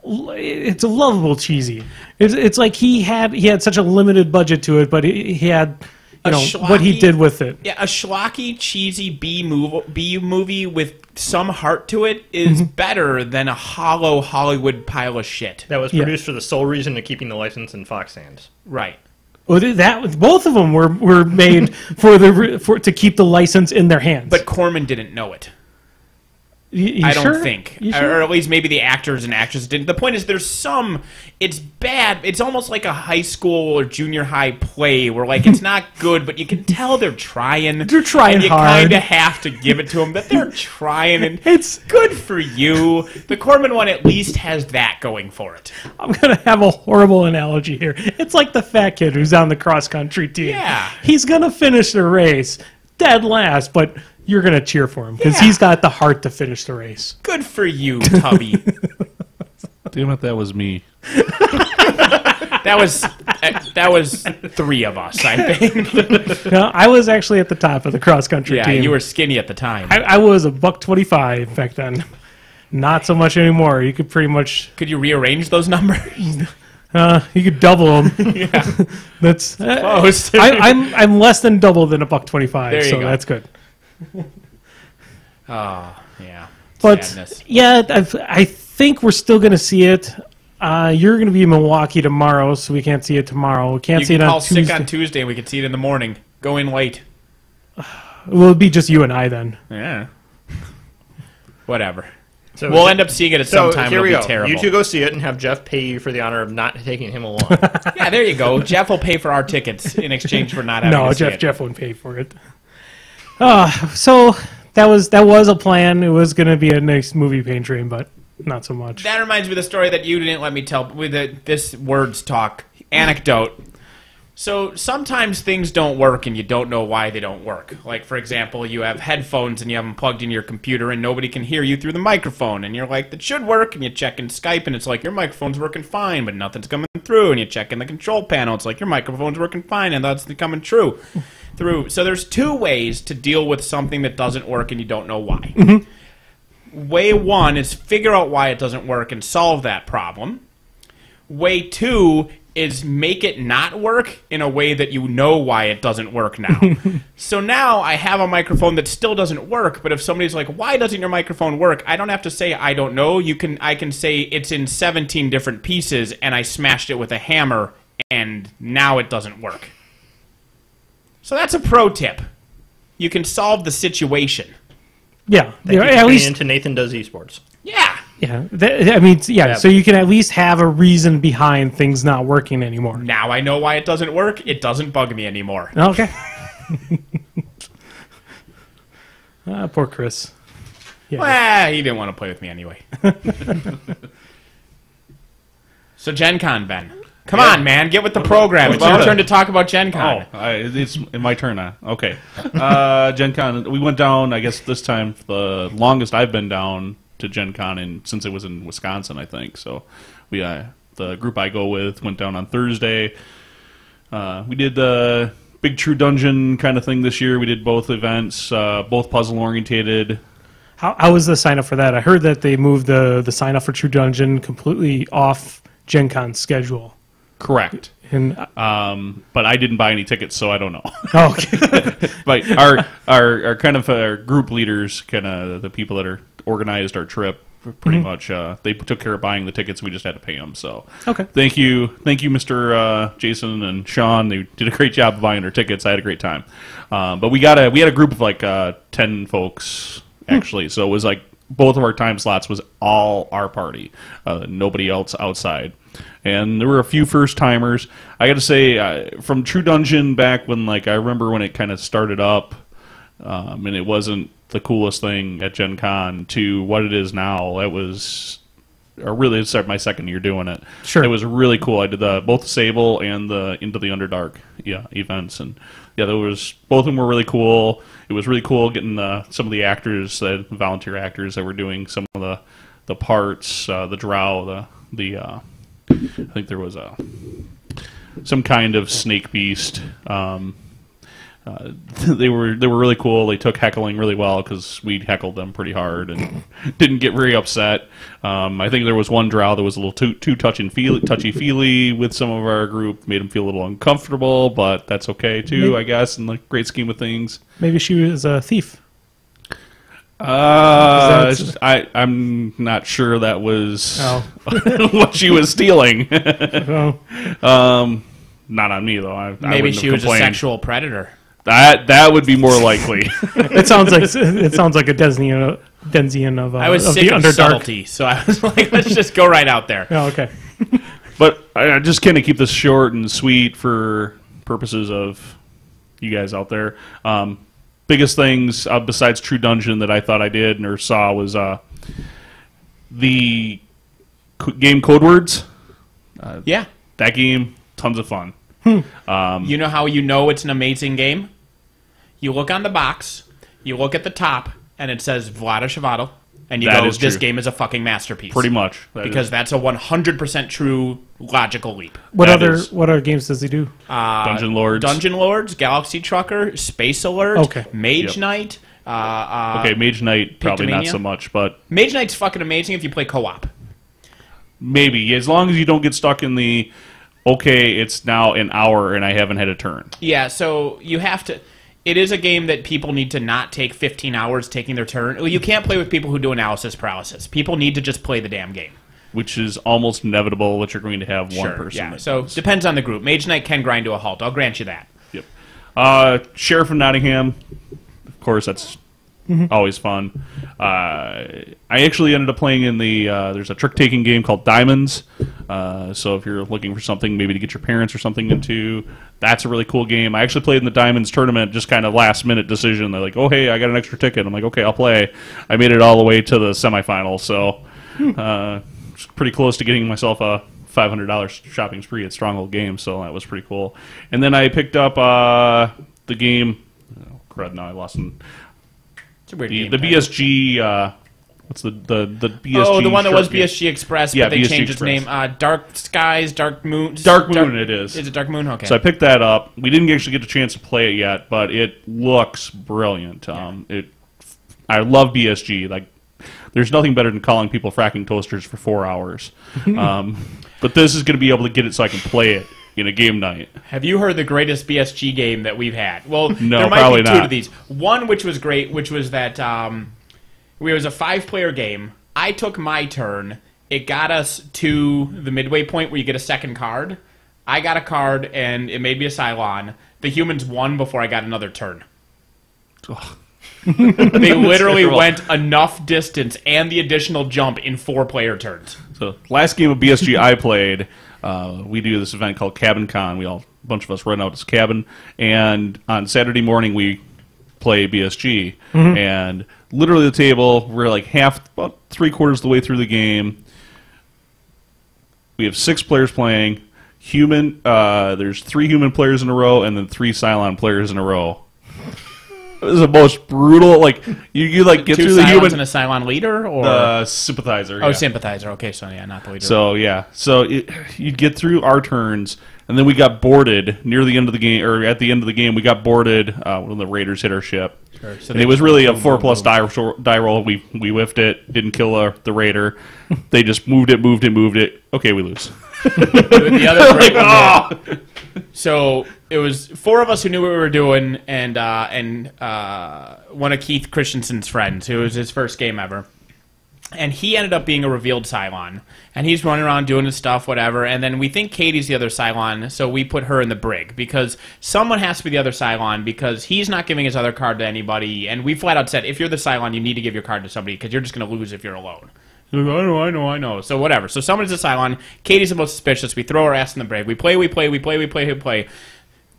It's a lovable cheesy. It's like he had such a limited budget to it, but he had what he did with it. Yeah, a schlocky, cheesy B movie with some heart to it is better than a hollow Hollywood pile of shit. That was produced for the sole reason of keeping the license in Fox hands. Right. Well, both of them were made to keep the license in their hands. But Corman didn't know it. You I don't sure? think. You sure? Or at least maybe the actors and actresses didn't. The point is it's bad. It's almost like a high school or junior high play where, like, it's not good, but you can tell they're trying. They're trying and you hard. kind of have to give it to them that they're trying. And It's good for you. The Corman one at least has that going for it. I'm going to have a horrible analogy here. It's like the fat kid who's on the cross-country team. Yeah. He's going to finish the race dead last, but you're going to cheer for him because Yeah. he's got the heart to finish the race. Good for you, Tubby. Damn it, that was me. That was 3 of us, I think. No, I was actually at the top of the cross-country Yeah, team. you were skinny at the time. I was a $125 back then. Not so much anymore. You could pretty much Could you rearrange those numbers? you could double them. Yeah, that's Close. I'm less than double than a $125, There you so go. that's good. Oh, yeah. But Sadness. yeah, I think we're still going to see it. You're going to be in Milwaukee tomorrow, so we can't see it tomorrow. We can't You see can it call on Tuesday. sick on Tuesday and we can see it in the morning. Go in late. Well, it'll be just you and I then. Yeah. Whatever. So We'll end up seeing it at some time. here It'll we be go. terrible. You two go see it and have Jeff pay you for the honor of not taking him along. Yeah, there you go. Jeff will pay for our tickets in exchange for not having No, to see it. Jeff wouldn't pay for it. So that was a plan. It was going to be a nice movie pain train, but not so much. That reminds me of the story that you didn't let me tell with this words talk anecdote. So sometimes things don't work and you don't know why they don't work. Like, for example, you have headphones and you have them plugged into your computer and nobody can hear you through the microphone. And you're like, that should work. And you check in Skype and it's like, your microphone's working fine, but nothing's coming through. And you check in the control panel. It's like, your microphone's working fine and that's coming through. So there's 2 ways to deal with something that doesn't work and you don't know why. Way 1 is figure out why it doesn't work and solve that problem. Way 2 is make it not work in a way that you know why it doesn't work now. So now I have a microphone that still doesn't work, but if somebody's like, why doesn't your microphone work? I don't have to say, I don't know. I can say it's in 17 different pieces and I smashed it with a hammer and now it doesn't work. So that's a pro tip. You can solve the situation. Yeah, Thank you for at tuning least into Nathan Does Esports. Yeah. yeah. So you can at least have a reason behind things not working anymore. Now I know why it doesn't work. It doesn't bug me anymore. Okay. Poor Chris. Yeah. Well, he didn't want to play with me anyway. So Gen Con, Ben. Come on, man. Get with the program. It's your turn to talk about Gen Con. It's my turn now. Okay. Gen Con, we went down, I guess this time, the longest I've been down to Gen Con since it was in Wisconsin, I think. So we, the group I go with went down on Thursday. We did the big True Dungeon kind of thing this year. We did both events, both puzzle orientated. How was the sign up for that? I heard that they moved the sign up for True Dungeon completely off Gen Con's schedule. Correct. And But I didn't buy any tickets, so I don't know. oh, okay. But our kind of our group leaders, kind of the people that are organized our trip, pretty much they took care of buying the tickets. We just had to pay them. So Okay. thank you, Mr. Jason and Sean. They did a great job of buying our tickets. I had a great time. But we had a group of like 10 folks actually. So it was like both of our time slots was all our party, nobody else outside. And there were a few first timers. I got to say, from True Dungeon back when, like, I remember when it kind of started up, and it wasn't the coolest thing at Gen Con to what it is now. It was really it's my second year doing it. Sure. It was really cool. I did both the Sable and the Into the Underdark events, and there was both of them were really cool. It was really cool getting some of the actors, volunteer actors that were doing some of the parts, the drow, I think there was some kind of snake beast. They were really cool. They took heckling really well because we heckled them pretty hard and didn't get very upset. I think there was one drow that was a little too touchy-feely with some of our group, made them feel a little uncomfortable, but that's okay too, I guess, in the great scheme of things. Maybe she was a thief. I'm not sure that was what she was stealing. Oh. Not on me though. I Maybe wouldn't she have was a complained. sexual predator. That would be more likely. It sounds like a Denzian of I was of sick the of Underdark. subtlety, so I was like, let's just go right out there. Oh, okay. But I just kind of keep this short and sweet for purposes of you guys out there. Biggest things besides True Dungeon that I thought I did or saw was the game Code Words. Yeah. That game, tons of fun. You know how you know it's an amazing game? You look on the box, you look at the top, and it says Vlada Shavato, and you That go, is this true. game is a fucking masterpiece. Pretty much. Because that's a 100% true logical leap. What That other is- what other games does he do? Dungeon Lords. Dungeon Lords, Galaxy Trucker, Space Alert, Okay. Mage Yep. Knight. Okay, Mage Knight, probably not Pictomania? so much, but Mage Knight's fucking amazing if you play co-op. maybe. As long as you don't get stuck in the, okay, it's now an hour and I haven't had a turn. Yeah, so you have to... It is a game that people need to not take 15 hours taking their turn. Well, you can't play with people who do analysis paralysis. People need to just play the damn game. Which is almost inevitable that you're going to have one person. Yeah, that so does. depends on the group. Mage Knight can grind to a halt. I'll grant you that. Yep. Sheriff of Nottingham, of course, that's always fun. I actually ended up playing in the there's a trick-taking game called Diamonds. So if you're looking for something maybe to get your parents or something into, that's a really cool game. I actually played in the Diamonds tournament, just kind of last-minute decision. They're like, oh, hey, I got an extra ticket. I'm like, okay, I'll play. I made it all the way to the semifinal, so pretty close to getting myself a $500 shopping spree at Stronghold Games, so that was pretty cool. And then I picked up the game. Oh, crud! Now I lost them. It's a weird The game title. BSG. What's the BSG? Oh, the one that was short game? BSG Express, Yeah, but they BSG changed its Express. name. Dark Skies, Dark Moon. Dark Moon. It is. Is it Dark Moon? Okay. So I picked that up. We didn't actually get a chance to play it yet, but it looks brilliant. I love BSG. Like, there's nothing better than calling people fracking toasters for 4 hours. But this is going to be able to get it so I can play it in a game night. Have you heard the greatest BSG game that we've had? Well, No, there might probably be two not. of these. One which was great, which was that it was a 5-player game. I took my turn. It got us to the midway point where you get a second card. I got a card, and it made me a Cylon. The humans won before I got another turn. They literally terrible. went enough distance and the additional jump in 4-player turns. So last game of BSG I played, we do this event called Cabin Con. A bunch of us run out to this cabin, and on Saturday morning we play BSG. And literally the table, we're like about 3/4 of the way through the game. We have 6 players playing. There's 3 human players in a row, and then 3 Cylon players in a row. It was the most brutal. Like you like get 2 through the Cylons human and a Cylon leader? Or sympathizer. Oh, yeah. sympathizer. Okay, so yeah, not the leader. So yeah, you'd get through our turns, and then we got boarded near the end of the game, or at the end of the game, we got boarded when the Raiders hit our ship. Sure. So And it was really a 4+ die roll. We whiffed it, didn't kill the Raider. They just moved it. Okay, we lose. The other great one there. So it was 4 of us who knew what we were doing, and one of Keith Christensen's friends, who was his first game ever. And he ended up being a revealed Cylon. And he's running around doing his stuff, whatever. And then we think Katie's the other Cylon, so we put her in the brig. Because someone has to be the other Cylon, because he's not giving his other card to anybody. And we flat out said, if you're the Cylon, you need to give your card to somebody, because you're just going to lose if you're alone. Like, I know. So whatever. So someone's a Cylon. Katie's the most suspicious. We throw her ass in the brig. We play.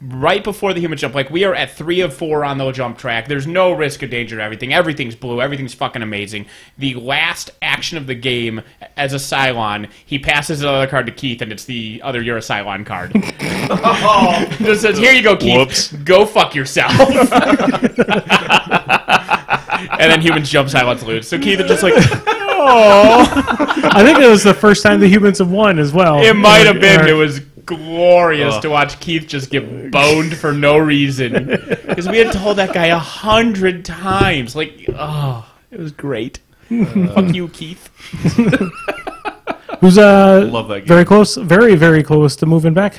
Right before the human jump, like we are at 3 of 4 on the jump track. There's no risk of danger to everything. Everything's blue. Everything's fucking amazing. The last action of the game as a Cylon, he passes the other card to Keith, and it's the other You're a Cylon card. Just says, here you go, Keith. Whoops. Go fuck yourself. And then humans jump, Cylons lose. So Keith is just like, oh. I think it was the first time the humans have won as well. It might have been. It was glorious to watch Keith just get boned for no reason, because we had told that guy 100 times. Like, oh, it was great. Fuck you, Keith. Who's Love that game. very close, very, very close to moving back.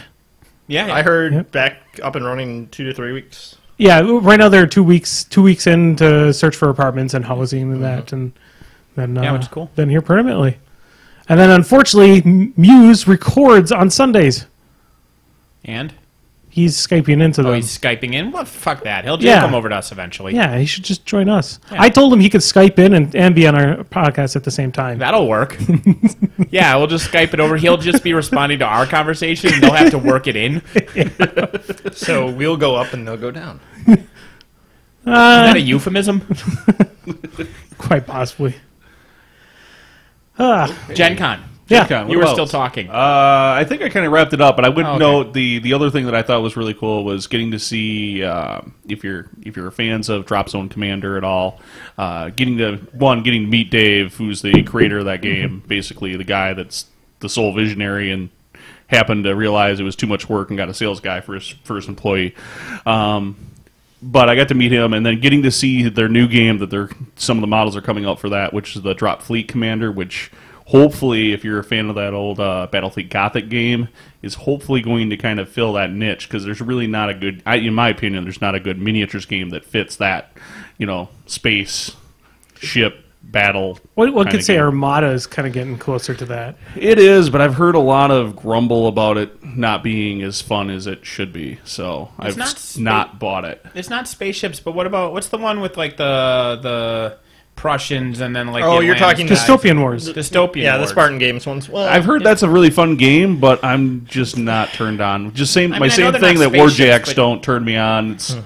Yeah, I heard Yep. back up and running in 2 to 3 weeks. Yeah, right now they're 2 weeks in to search for apartments and housing and that, and then Yeah, which is cool. Then here permanently. And then unfortunately, Muse records on Sundays. And He's Skyping into them. he's Skyping in. Well, fuck that. He'll just Yeah. come over to us eventually. Yeah, he should just join us. Yeah. I told him he could Skype in and be on our podcast at the same time. That'll work. Yeah, we'll just Skype it over. He'll just be responding to our conversation, and they'll have to work it in. Is So we'll go up and they'll go down. that a euphemism? Quite possibly. Gen Con. Yeah. Con, You what were else? still talking. I think I kind of wrapped it up, but I would Okay. note the other thing that I thought was really cool was getting to see if you're fans of Drop Zone Commander at all, getting to meet Dave, who's the creator of that game, basically the guy that's the sole visionary and happened to realize it was too much work and got a sales guy for his first employee. But I got to meet him, and then getting to see their new game that some of the models are coming out for that, which is the Drop Fleet Commander, which hopefully, if you're a fan of that old Battlefleet Gothic game, is hopefully going to kind of fill that niche, because there's really not a good, in my opinion, there's not a good miniatures game that fits that, space, ship, battle. One kinda could say game. Armada is kind of getting closer to that. It is, but I've heard a lot of grumble about it not being as fun as it should be, so It's I've not not bought it. It's not spaceships, but what's the one with like the Prussians and then like Oh, the you're Atlantis talking guys? Dystopian Wars. Dystopian Yeah, the Wars. Spartan Games ones. Well, I've heard that's a really fun game, but I'm just not turned on. Just I my know same they're thing not that Warjacks spaceships, but- don't turn me on. It's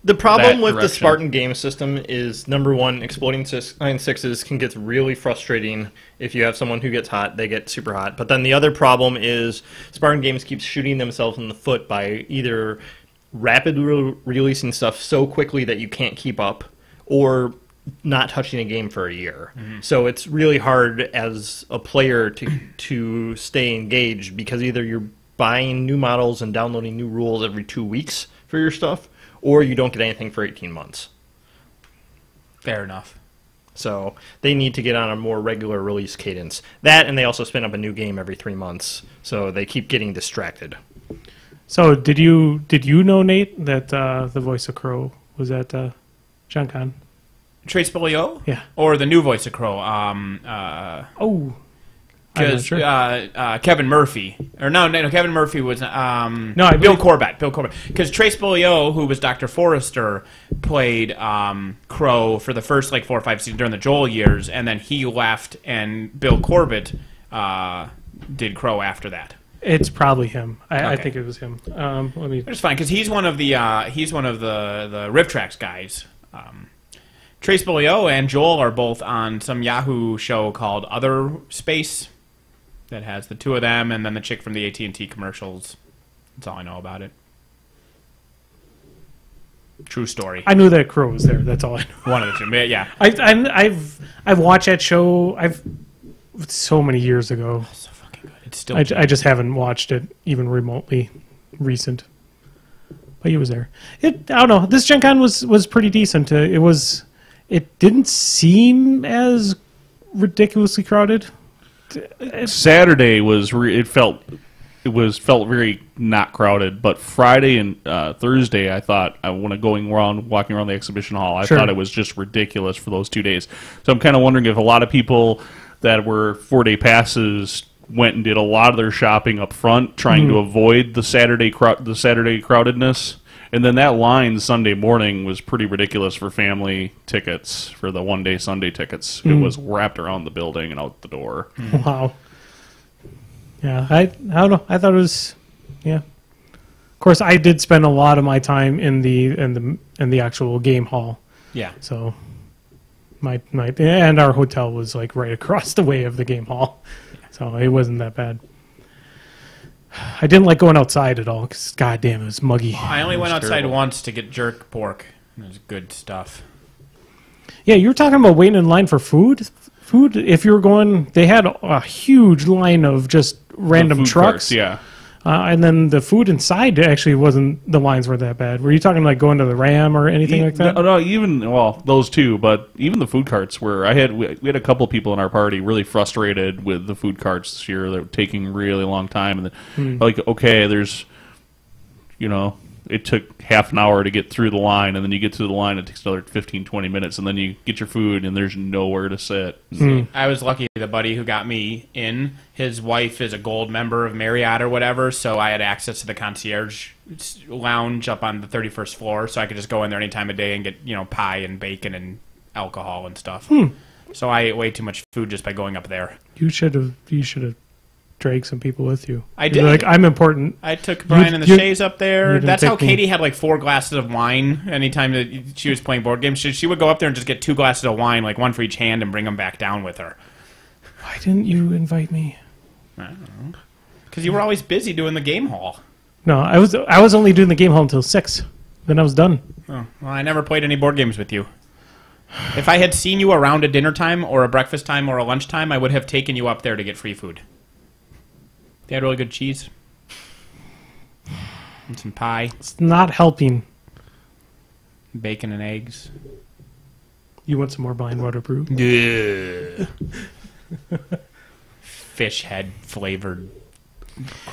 the problem that with the direction. Spartan game system is, number one, exploding 9/6s can get really frustrating. If you have someone who gets hot, they get super hot. But then the other problem is Spartan Games keeps shooting themselves in the foot by either rapidly releasing stuff so quickly that you can't keep up, or not touching a game for a year. So it's really hard as a player to stay engaged, because either you're buying new models and downloading new rules every 2 weeks for your stuff, or you don't get anything for 18 months. Fair enough. So they need to get on a more regular release cadence. That, and they also spin up a new game every 3 months, so they keep getting distracted. So did you know, Nate, that the voice of Crow was at Gen Con? Trace Bolio? Yeah. Or the new voice of Crow? Oh. I'm not Because sure. Kevin Murphy, or no, Kevin Murphy was I Bill believe- Corbett. Because Trace Bolio, who was Dr. Forrester, played Crow for the first 4 or 5 seasons during the Joel years, and then he left, and Bill Corbett did Crow after that. It's probably him. I Okay. think it was him. Let me. Which is fine, because he's one of the Rift Tracks guys. Trace Bolio and Joel are both on some Yahoo show called Other Space that has the two of them, and then the chick from the AT&T commercials. That's all I know about it. True story. I knew that Crow was there. That's all I know. One of the two. Yeah. I've watched that show. So many years ago. So fucking good. It's still. I just haven't watched it even remotely recent. But he was there. I don't know. This Gen Con was pretty decent. It didn't seem as ridiculously crowded. Saturday it felt very not crowded, but Friday and Thursday I thought walking around the exhibition hall, I thought it was just ridiculous for those 2 days. So I'm kind of wondering if a lot of people that were 4-day passes went and did a lot of their shopping up front, trying to avoid the Saturday crowdedness. And then that line Sunday morning was pretty ridiculous for family tickets, for the one-day Sunday tickets. It was wrapped around the building and out the door. Wow. Yeah, I don't know. I thought it was, yeah. Of course, I did spend a lot of my time in the actual game hall. Yeah. So and our hotel was like right across the way of the game hall, so it wasn't that bad. I didn't like going outside at all because, goddamn, it was muggy. I only went outside terrible. once to get jerk pork. It was good stuff. Yeah, you were talking about waiting in line for food. Food, if you were going, they had a huge line of just random The food trucks. carts, yeah. And then the food inside actually the lines weren't that bad. Were you talking like going to the Ram or anything like that? No, those two, but even the food carts we had a couple people in our party really frustrated with the food carts this year. They were taking really long time, and it took half an hour to get through the line, and then you get through the line, it takes another 15, 20 minutes, and then you get your food, and there's nowhere to sit. I was lucky. The buddy who got me in, his wife is a gold member of Marriott or whatever, so I had access to the concierge lounge up on the 31st floor, so I could just go in there any time of day and get pie and bacon and alcohol and stuff. So I ate way too much food just by going up there. You should have drag some people with you. I You'd did. be like, I'm important. I took Brian and the Shays up you there. didn't That's how take me. Katie had like 4 glasses of wine anytime that she was playing board games. She would go up there and just get 2 glasses of wine, like one for each hand, and bring them back down with her. Why didn't you invite me? I don't know. Because you were always busy doing the game hall. No, I was only doing the game hall until 6. Then I was done. Oh, well, I never played any board games with you. If I had seen you around a dinner time or a breakfast time or a lunch time, I would have taken you up there to get free food. They had really good cheese. And some pie. It's not helping. Bacon and eggs. You want some more blind water brew? Yeah. Fish head flavored.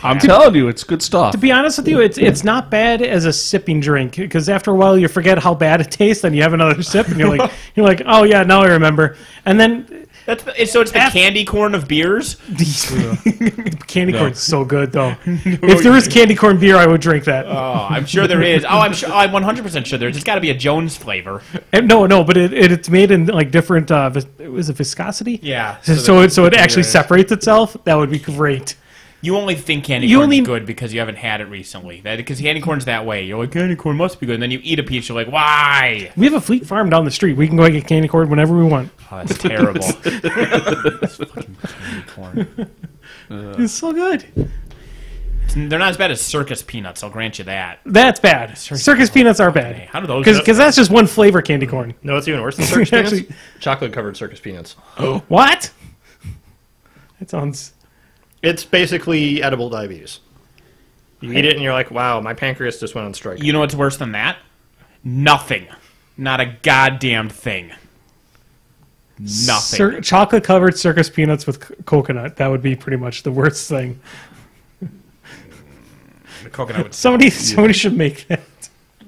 I'm telling you, it's good stuff. To be honest with you, it's not bad as a sipping drink because after a while you forget how bad it tastes, and you have another sip, and you're like, oh yeah, now I remember. And then So it's the candy corn of beers? candy corn's so good though. If there was candy corn beer, I would drink that. Oh, I'm sure there is. I'm 100% sure there's. It's got to be a Jones flavor. And no, but it's made in like different. Was it viscosity? Yeah. So it actually separates itself. That would be great. You only think candy corn's good because you haven't had it recently. Because candy corn's that way. You're like, candy corn must be good. And then you eat a piece, you're like, why? We have a Fleet Farm down the street. We can go get candy corn whenever we want. Oh, that's terrible. That's fucking candy corn. It's so good. They're not as bad as circus peanuts, I'll grant you that. That's bad. Circus peanuts are bad. How do those... Because that's just one flavor candy corn. No, it's even worse than circus peanuts. Actually- Chocolate-covered circus peanuts. What? That sounds... It's basically edible diabetes. You eat it and you're like, wow, my pancreas just went on strike. You know what's worse than that? Nothing. Not a goddamn thing. Nothing. Chocolate-covered circus peanuts with coconut. That would be pretty much the worst thing. The coconut would... Somebody should make that.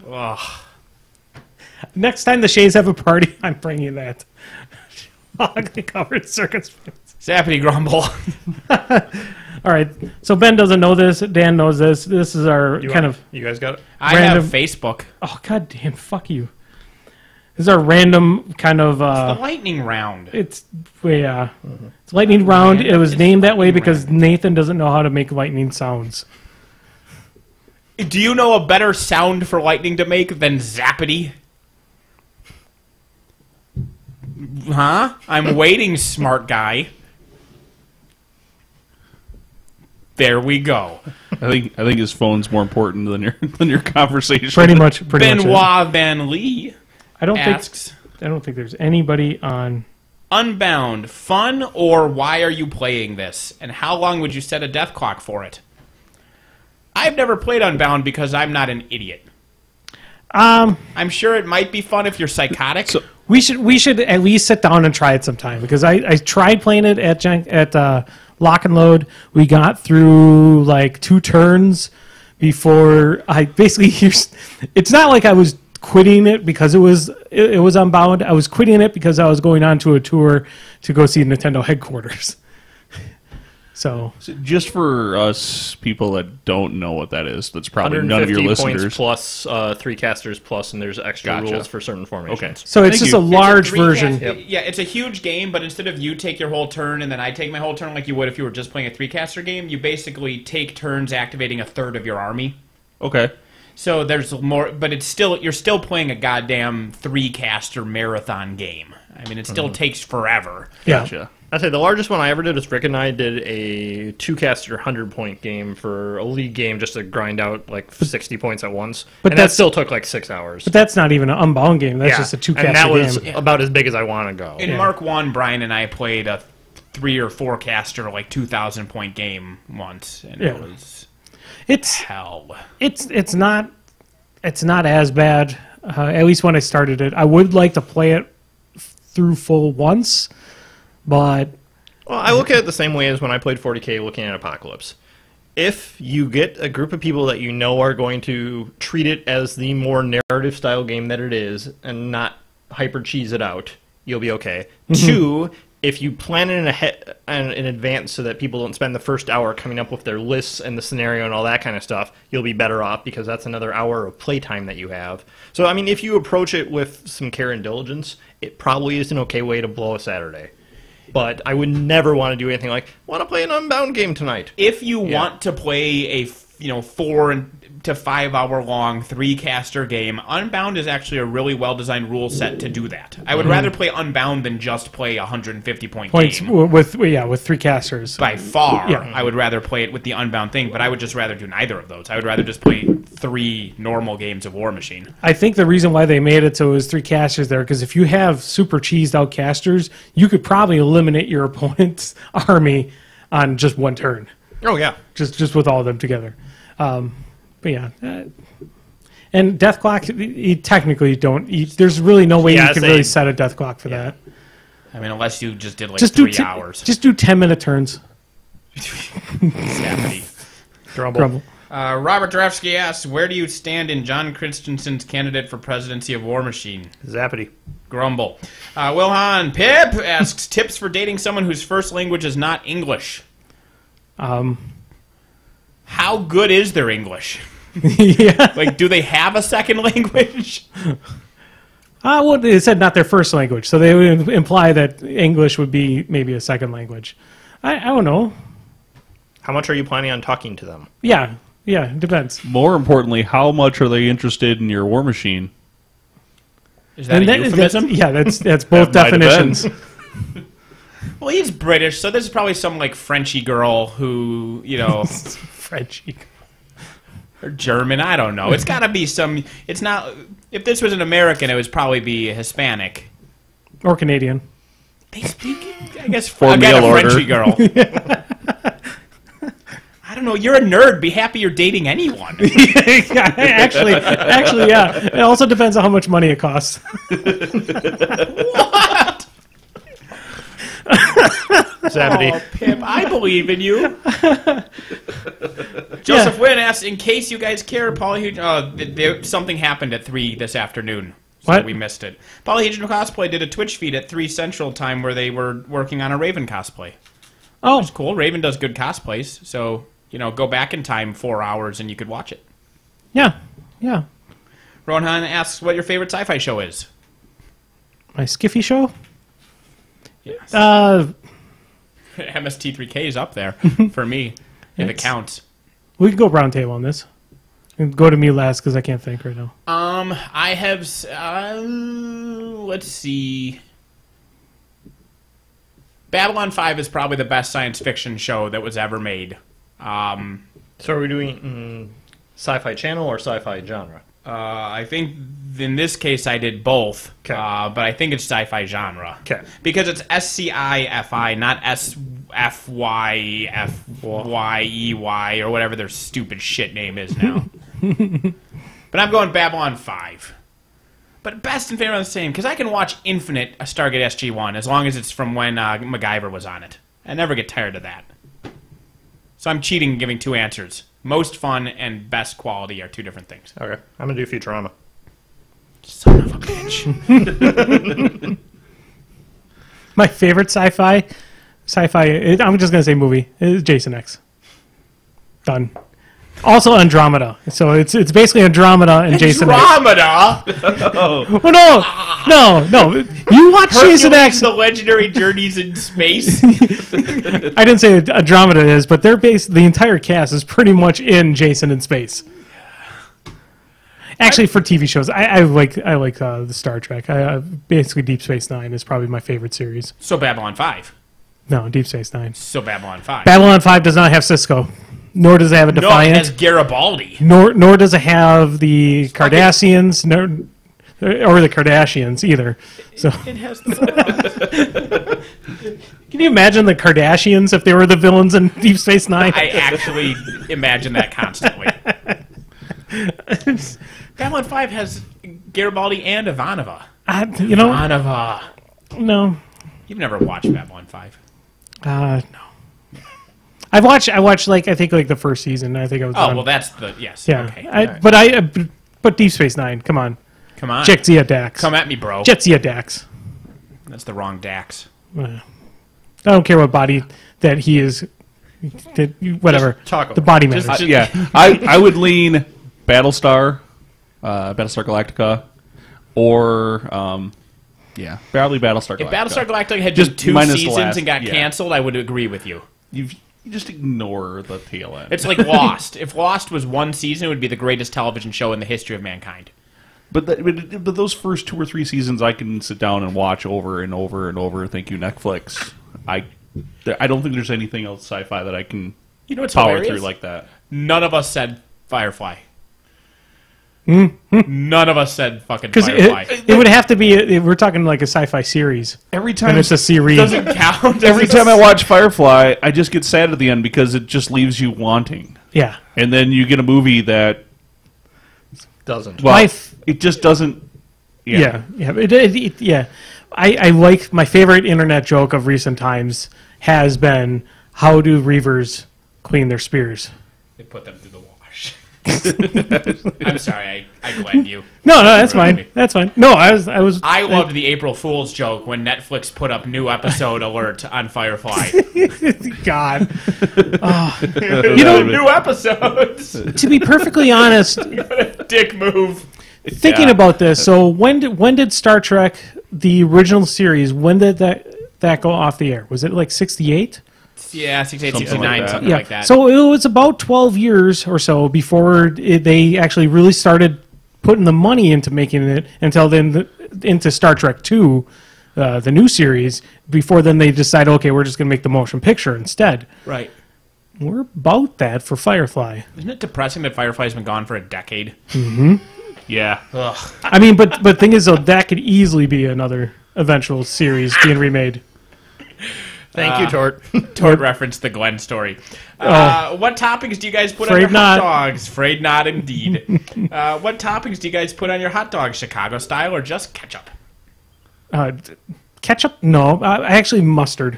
Ugh. Next time the Shays have a party, I'm bringing that. Chocolate-covered circus peanuts. Zappity Grumble. All right. So Ben doesn't know this. Dan knows this. This is our You guys got it? I have Facebook. Oh, god damn. Fuck you. This is our random kind of... The lightning round. It's lightning round. It was named that way because Nathan doesn't know how to make lightning sounds. Do you know a better sound for lightning to make than Zappity? Huh? I'm waiting, smart guy. There we go. I think his phone's more important than your conversation. Pretty much. Benoit Van Lee I don't asks. think there's anybody on Unbound, fun, or why are you playing this? And how long would you set a death clock for it? I've never played Unbound because I'm not an idiot. I'm sure it might be fun if you're psychotic. So we should at least sit down and try it sometime, because I tried playing it at Lock and Load. We got through like 2 turns before I basically. It's not like I was quitting it because it was Unbound. I was quitting it because I was going on to a tour to go see Nintendo headquarters. So just for us people that don't know what that is, that's probably none of your 150 listeners. points plus 3 casters plus, and there's extra Gotcha. rules for certain formations. Okay. so it's just a large version. Yeah, it's a huge game, but instead of you take your whole turn and then I take my whole turn like you would if you were just playing a 3-caster game, you basically take turns activating a third of your army. Okay. So there's more, but you're still playing a goddamn 3-caster marathon game. I mean, it still takes forever. Yeah. Gotcha. I'd say the largest one I ever did was Rick and I did a 2-caster 100-point game for a league game just to grind out like 60 points at once. But And that that's- still took like 6 hours. But that's not even an Unbound game. That's just a 2-caster And that was game. about as big as I want to go. In Mark 1, Brian and I played a 3 or 4-caster, like 2,000-point game once, and it was It's hell. it's not as bad. At least when I started it, I would like to play it through full once, but Well, I look at it the same way as when I played 40K looking at Apocalypse. If you get a group of people that you know are going to treat it as the more narrative style game that it is and not hyper cheese it out, you'll be okay. 2, if you plan it in advance so that people don't spend the first hour coming up with their lists and the scenario and all that kind of stuff, you'll be better off because that's another hour of playtime that you have. So, I mean, if you approach it with some care and diligence, it probably is an okay way to blow a Saturday. But I would never want to do anything like, want to play an Unbound game tonight. If you want to play a 4 to 5 hour long 3-caster game, Unbound is actually a really well designed rule set to do that. I would rather play Unbound than just play a 150-point points game. with 3 casters. By far, Yeah. I would rather play it with the Unbound thing, but I would just rather do neither of those. I would rather just play 3 normal games of War Machine. I think the reason why they made it so it was 3 casters there, because if you have super cheesed out casters, you could probably eliminate your opponent's army on just 1 turn, Oh, yeah. just with all of them together. But yeah, and death clock, you technically don't. There's really no way Yeah, you can same. really set a death clock for that. I mean, unless you just did like Just 3 do hours. Just do 10-minute turns. Zappity. Grumble. Robert Drafsky asks, where do you stand in John Christensen's candidate for presidency of War Machine? Zappity. Grumble. Wilhan Pip asks, tips for dating someone whose first language is not English. How good is their English? Yeah. Like, do they have a second language? Well, they said not their first language, so they would imply that English would be maybe a second language. I don't know. How much are you planning on talking to them? Yeah, it depends. More importantly, how much are they interested in your War Machine? Is that a euphemism? That's both That might have definitions. Well, he's British, so this is probably some, like, Frenchy girl who, Frenchy. or German, I don't know. It's gotta be some, it's not, if this was an American, it would probably be Hispanic. Or Canadian. They speak, I guess, For again, mail a order. Frenchy girl. I don't know, you're a nerd. Be happy you're dating anyone. Yeah, actually, yeah. It also depends on how much money it costs. What? Zappity. Oh, Pip, I believe in you. Joseph Wynn asks, in case you guys care, something happened at 3 this afternoon. So What? we missed it. Polyhedron Cosplay did a Twitch feed at 3 Central Time where they were working on a Raven cosplay. Oh, It's cool. Raven does good cosplays, so, go back in time 4 hours and you could watch it. yeah. Rohan asks what your favorite sci-fi show is. My Skiffy show? Yes. MST3K is up there for me, if it counts. We can go round table on this. Go to me last because I can't think right now. I have, let's see. Babylon 5 is probably the best science fiction show that was ever made. So are we doing sci-fi channel or sci-fi genre? I think in this case, I did both. 'Kay. But I think it's sci-fi genre. 'Kay. Because it's SCIFI, not SFYFYEY or whatever their stupid shit name is now. But I'm going Babylon 5. But best and favorite are the same, because I can watch Infinite Stargate SG-1 as long as it's from when MacGyver was on it. I never get tired of that. So I'm cheating giving two answers. Most fun and best quality are two different things. Okay, I'm gonna do Futurama. Son of a bitch. My favorite sci-fi, I'm just gonna say movie, is Jason X. Done. Also Andromeda. So it's basically Andromeda and Jason X. Andromeda? Well, no. You watch Jason X. The Legendary Journeys in Space? I didn't say Andromeda is, but the entire cast is pretty much in Jason in Space. Actually, for TV shows, I like the Star Trek. Basically, Deep Space Nine is probably my favorite series. So Babylon 5. No, Deep Space Nine. So Babylon 5. Babylon 5 does not have Cisco, nor does it have a Defiant. No, it has Garibaldi. Nor does it have the Cardassians, or the Kardashians either. So It has the... can you imagine the Kardashians if they were the villains in Deep Space Nine? I actually imagine that constantly. Babylon 5 has Garibaldi and Ivanova. Ivanova. No. You've never watched Babylon 5. No. I watched I think the first season. I think I was. Oh, done. well, that's the... Yes. Yeah. Okay. But Deep Space Nine. Come on. Come on. Jadzia Dax. Come at me, bro. Jadzia Dax. That's the wrong Dax. I don't care what body that he is. Whatever. Just talk the body matters. Yeah, I would lean Battlestar, Battlestar Galactica, or probably Battlestar Galactica. If Battlestar Galactica had Just just two minus the seasons last- and got yeah. canceled, I would agree with you. You just ignore the tail end. It's like Lost. If Lost was one season, it would be the greatest television show in the history of mankind. But those first 2 or 3 seasons, I can sit down and watch over and over and over. Thank you, Netflix. I don't think there's anything else sci-fi that I can You know what's power hilarious? through like that. None of us said Firefly. None of us said fucking Because Firefly. it would have to be. We're talking like a sci-fi series. Every time And it's a series. Doesn't count. Every time I watch Firefly, I just get sad at the end because it just leaves you wanting. Yeah. And then you get a movie that, Doesn't. well, Life- it just doesn't. Yeah. Yeah. I like my favorite internet joke of recent times has been, how do Reavers clean their spears? They put them through the wash. I'm sorry, I glenn you. No, that's Ruined fine. me. That's fine. No, I was. I loved the April Fool's joke when Netflix put up new episode alert on Firefly. God. New episodes. To be perfectly honest, Dick move. thinking about this, so when did Star Trek, the original series, when did that go off the air? Was it like 68? Yeah, 68, Something 69, like that. something like that. So it was about 12 years or so before they actually really started putting the money into making it, until then into Star Trek 2, the new series. Before then they decided, okay, we're just going to make the motion picture instead. Right. We're about that for Firefly. Isn't it depressing that Firefly's been gone for a decade? Yeah. I mean, but thing is, though, that could easily be another eventual series being remade. Thank you, Tort. Tord referenced the Glenn story. What toppings do you guys put on your Afraid not. hot dogs? Afraid not, indeed. What toppings do you guys put on your hot dogs? Chicago style or just ketchup? Ketchup? No, I actually mustard.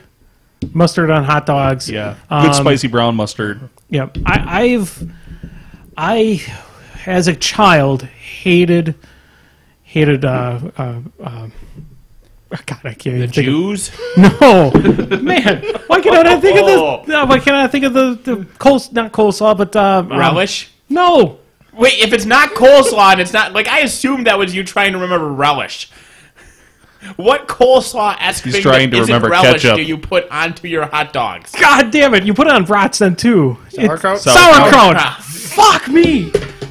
Mustard on hot dogs. Yeah. Good spicy brown mustard. Yeah, I as a child hated. God, I can't even The think Jews? No, man. Why can't I think of this? Why can't I think of the not coleslaw, but Relish? No. Wait, if it's not coleslaw and it's not... Like, I assumed that was you trying to remember relish. What coleslaw-esque thing trying to that isn't remember relish ketchup. do you put onto your hot dogs? God damn it! You put it on brats then too. Sauerkraut? Sauerkraut. Fuck me.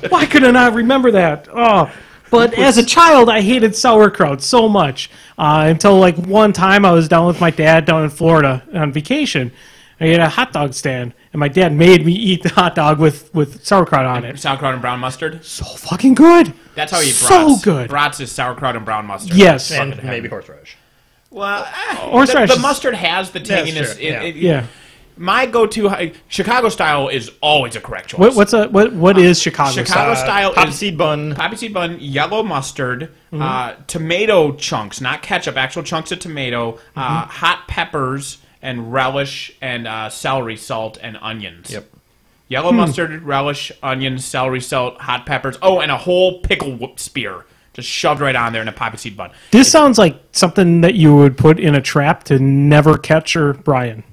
Why could I not remember that? Oh. But as a child, I hated sauerkraut so much until like one time I was down with my dad down in Florida on vacation. I ate a hot dog stand, and my dad made me eat the hot dog with sauerkraut on it. Sauerkraut and brown mustard. So fucking good. That's how you eat So brats. good. Brats is sauerkraut and brown mustard. Yes. And maybe horseradish. Well, Horseradish the is- mustard has the tanginess. true, yeah. Yeah. My go-to Chicago style is always a correct choice. What is Chicago Chicago style? style Poppy is seed bun. poppy seed bun, yellow mustard, tomato chunks, not ketchup, actual chunks of tomato, hot peppers, and relish, and celery salt and onions. Yep. Yellow mustard, relish, onions, celery salt, hot peppers. Oh, and a whole pickle spear. Just shoved right on there in a poppy seed bun. This sounds like something that you would put in a trap to never catch Brian.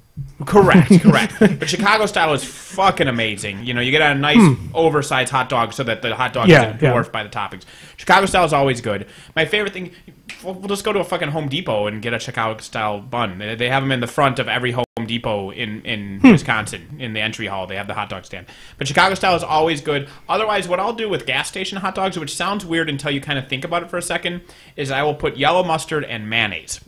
Correct. But Chicago style is fucking amazing. You know, you get a nice oversized hot dog so that the hot dog isn't dwarfed by the toppings. Chicago style is always good. My favorite thing, we'll just go to a fucking Home Depot and get a Chicago style bun. They have them in the front of every Home Depot in Wisconsin, in the entry hall. They have the hot dog stand. But Chicago style is always good. Otherwise, what I'll do with gas station hot dogs, which sounds weird until you kind of think about it for a second, is I will put yellow mustard and mayonnaise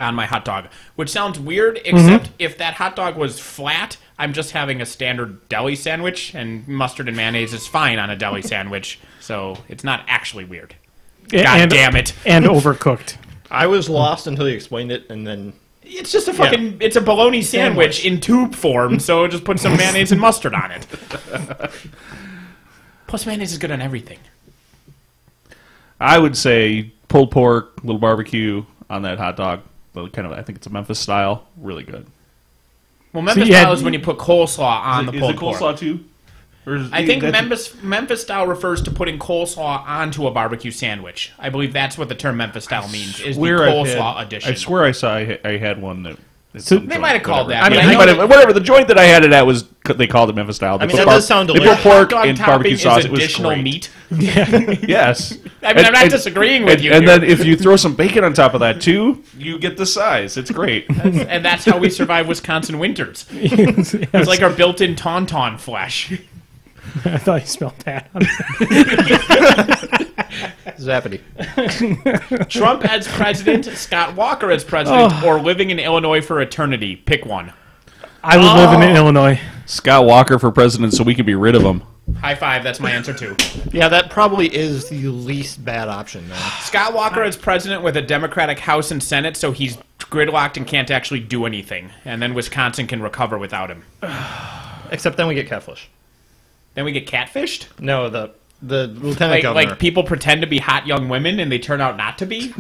on my hot dog, which sounds weird, except if that hot dog was flat, I'm just having a standard deli sandwich, and mustard and mayonnaise is fine on a deli sandwich, so it's not actually weird. God damn it. And overcooked. I was lost until you explained it, and then It's just a fucking, it's a bologna sandwich in tube form, so just put some mayonnaise and mustard on it. Plus, mayonnaise is good on everything. I would say pulled pork, little barbecue on that hot dog. Kind of, I think it's a Memphis style. Really good. Well, Memphis style is when you put coleslaw on the pulled Is it pork. coleslaw too? Or is, I think Memphis style refers to putting coleslaw onto a barbecue sandwich. I believe that's what the term Memphis style means, is the coleslaw addition. I swear I had one that... They might have called that. I mean, but I know that whatever. The joint that I had it at was, they called it Memphis style. I mean, that does sound They delicious. put pork hot dog and topping barbecue sauce. is It was additional great. meat. Yes. I mean, I'm not disagreeing with you And here. then if you throw some bacon on top of that too, you get the size. It's great. And that's how we survive Wisconsin winters. It's like our built-in tauntaun flesh. I thought you smelled that. Zappity. Trump as president, Scott Walker as president, or living in Illinois for eternity. Pick one. I was living in Illinois. Scott Walker for president so we can be rid of him. High five, that's my answer too. Yeah, that probably is the least bad option, then. Scott Walker as president with a Democratic House and Senate, so he's gridlocked and can't actually do anything. And then Wisconsin can recover without him. Except then we get catfish. Then we get catfished? No, the lieutenant governor. Like people pretend to be hot young women and they turn out not to be?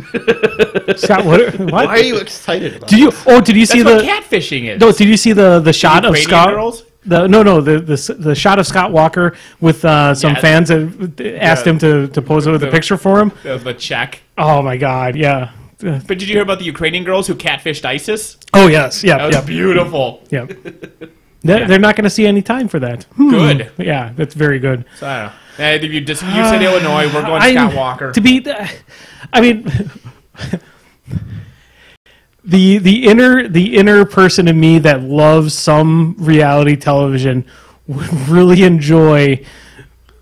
Scott, what? Why are you excited about Did you? Oh, did you see That's the? what catfishing is. No, did you see the shot of Ukrainian Scott? girls? The shot of Scott Walker with some fans that asked him to pose with a picture for him. The check. Oh my God, yeah. But did you hear about the Ukrainian girls who catfished ISIS? Oh yes, yeah, That was yeah, beautiful. yeah. They're not going to see any time for that. Good. Yeah, that's very good. So, I don't know. You said Illinois, we're going Scott Walker. To be, I mean, the inner person in me that loves some reality television would really enjoy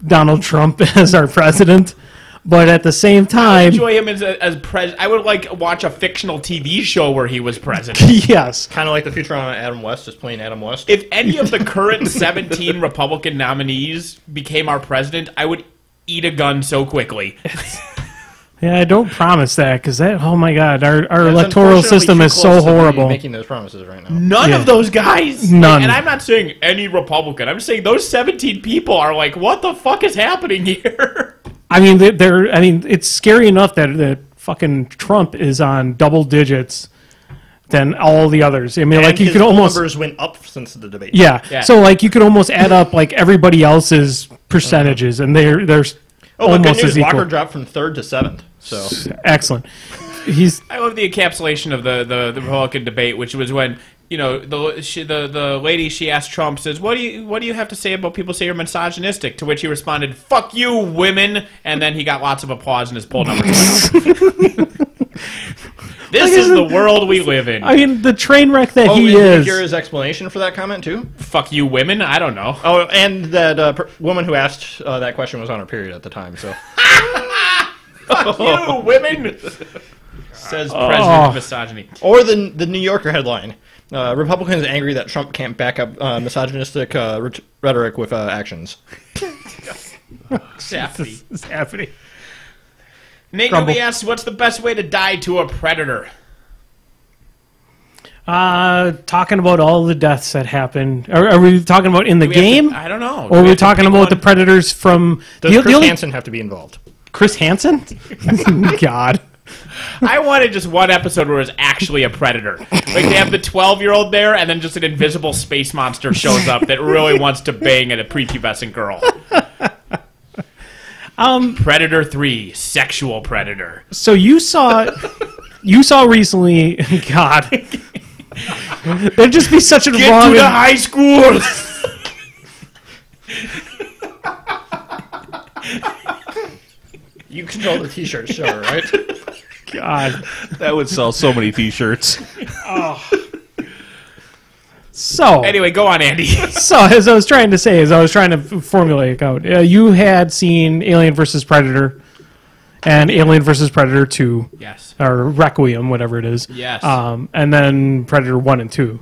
Donald Trump as our president, but at the same I time, enjoy him as president. I would like watch a fictional TV show where he was president. yes, kind of like the Futurama Adam West, just playing Adam West. If any of the current 17 Republican nominees became our president, I would eat a gun so quickly. yeah, I don't promise that because oh my God, our That's electoral unfortunately system too is close so to be horrible. Making those promises right now. None Yeah. of those guys. None. And I'm not saying any Republican. I'm saying those 17 people are like, what the fuck is happening here? I mean, it's scary enough that fucking Trump is on double digits than all the others. I mean, And like you his could almost, numbers went up since the debate. yeah. So like you could almost add up like everybody else's percentages, and they're Oh, but good almost news. as equal. Walker dropped from 3rd to 7th. So Excellent. He's I love the encapsulation of the Republican debate, which was when the lady, she asked Trump, says, "What do you have to say about people say you're misogynistic?" To which he responded, "Fuck you, women," and then he got lots of applause and his poll numbers went up. This is the world we live in. I mean, the train wreck that oh, he and did you is. hear his explanation for that comment too? Fuck you, women. I don't know. Oh, and that woman who asked that question was on her period at the time. So Fuck you, women. Says President Misogyny. Or the New Yorker headline: Republicans angry that Trump can't back up misogynistic rhetoric with actions. Zappity. It's happening. Nate Grumble. Nobby asks, what's the best way to die to a predator? Talking about all the deaths that happened. Are we talking about in the game? I don't know. Or are we talking about the predators from... Does Chris Hansen have to be involved? Chris Hansen? God. I wanted just one episode where it was actually a predator. Like they have the 12-year-old there, and then just an invisible space monster shows up that really wants to bang at a prepubescent girl. Predator 3, sexual predator. So you saw recently... God. There'd just be such a Get wrong... to the high school! You control the T-shirt show, right? God. That would sell so many T-shirts. So... Anyway, go on, Andy. So, as I was trying to say, as I was trying to formulate out, you had seen Alien vs. Predator and Alien vs. Predator 2. Yes. Or Requiem, whatever it is. Yes. And then Predator 1 and 2.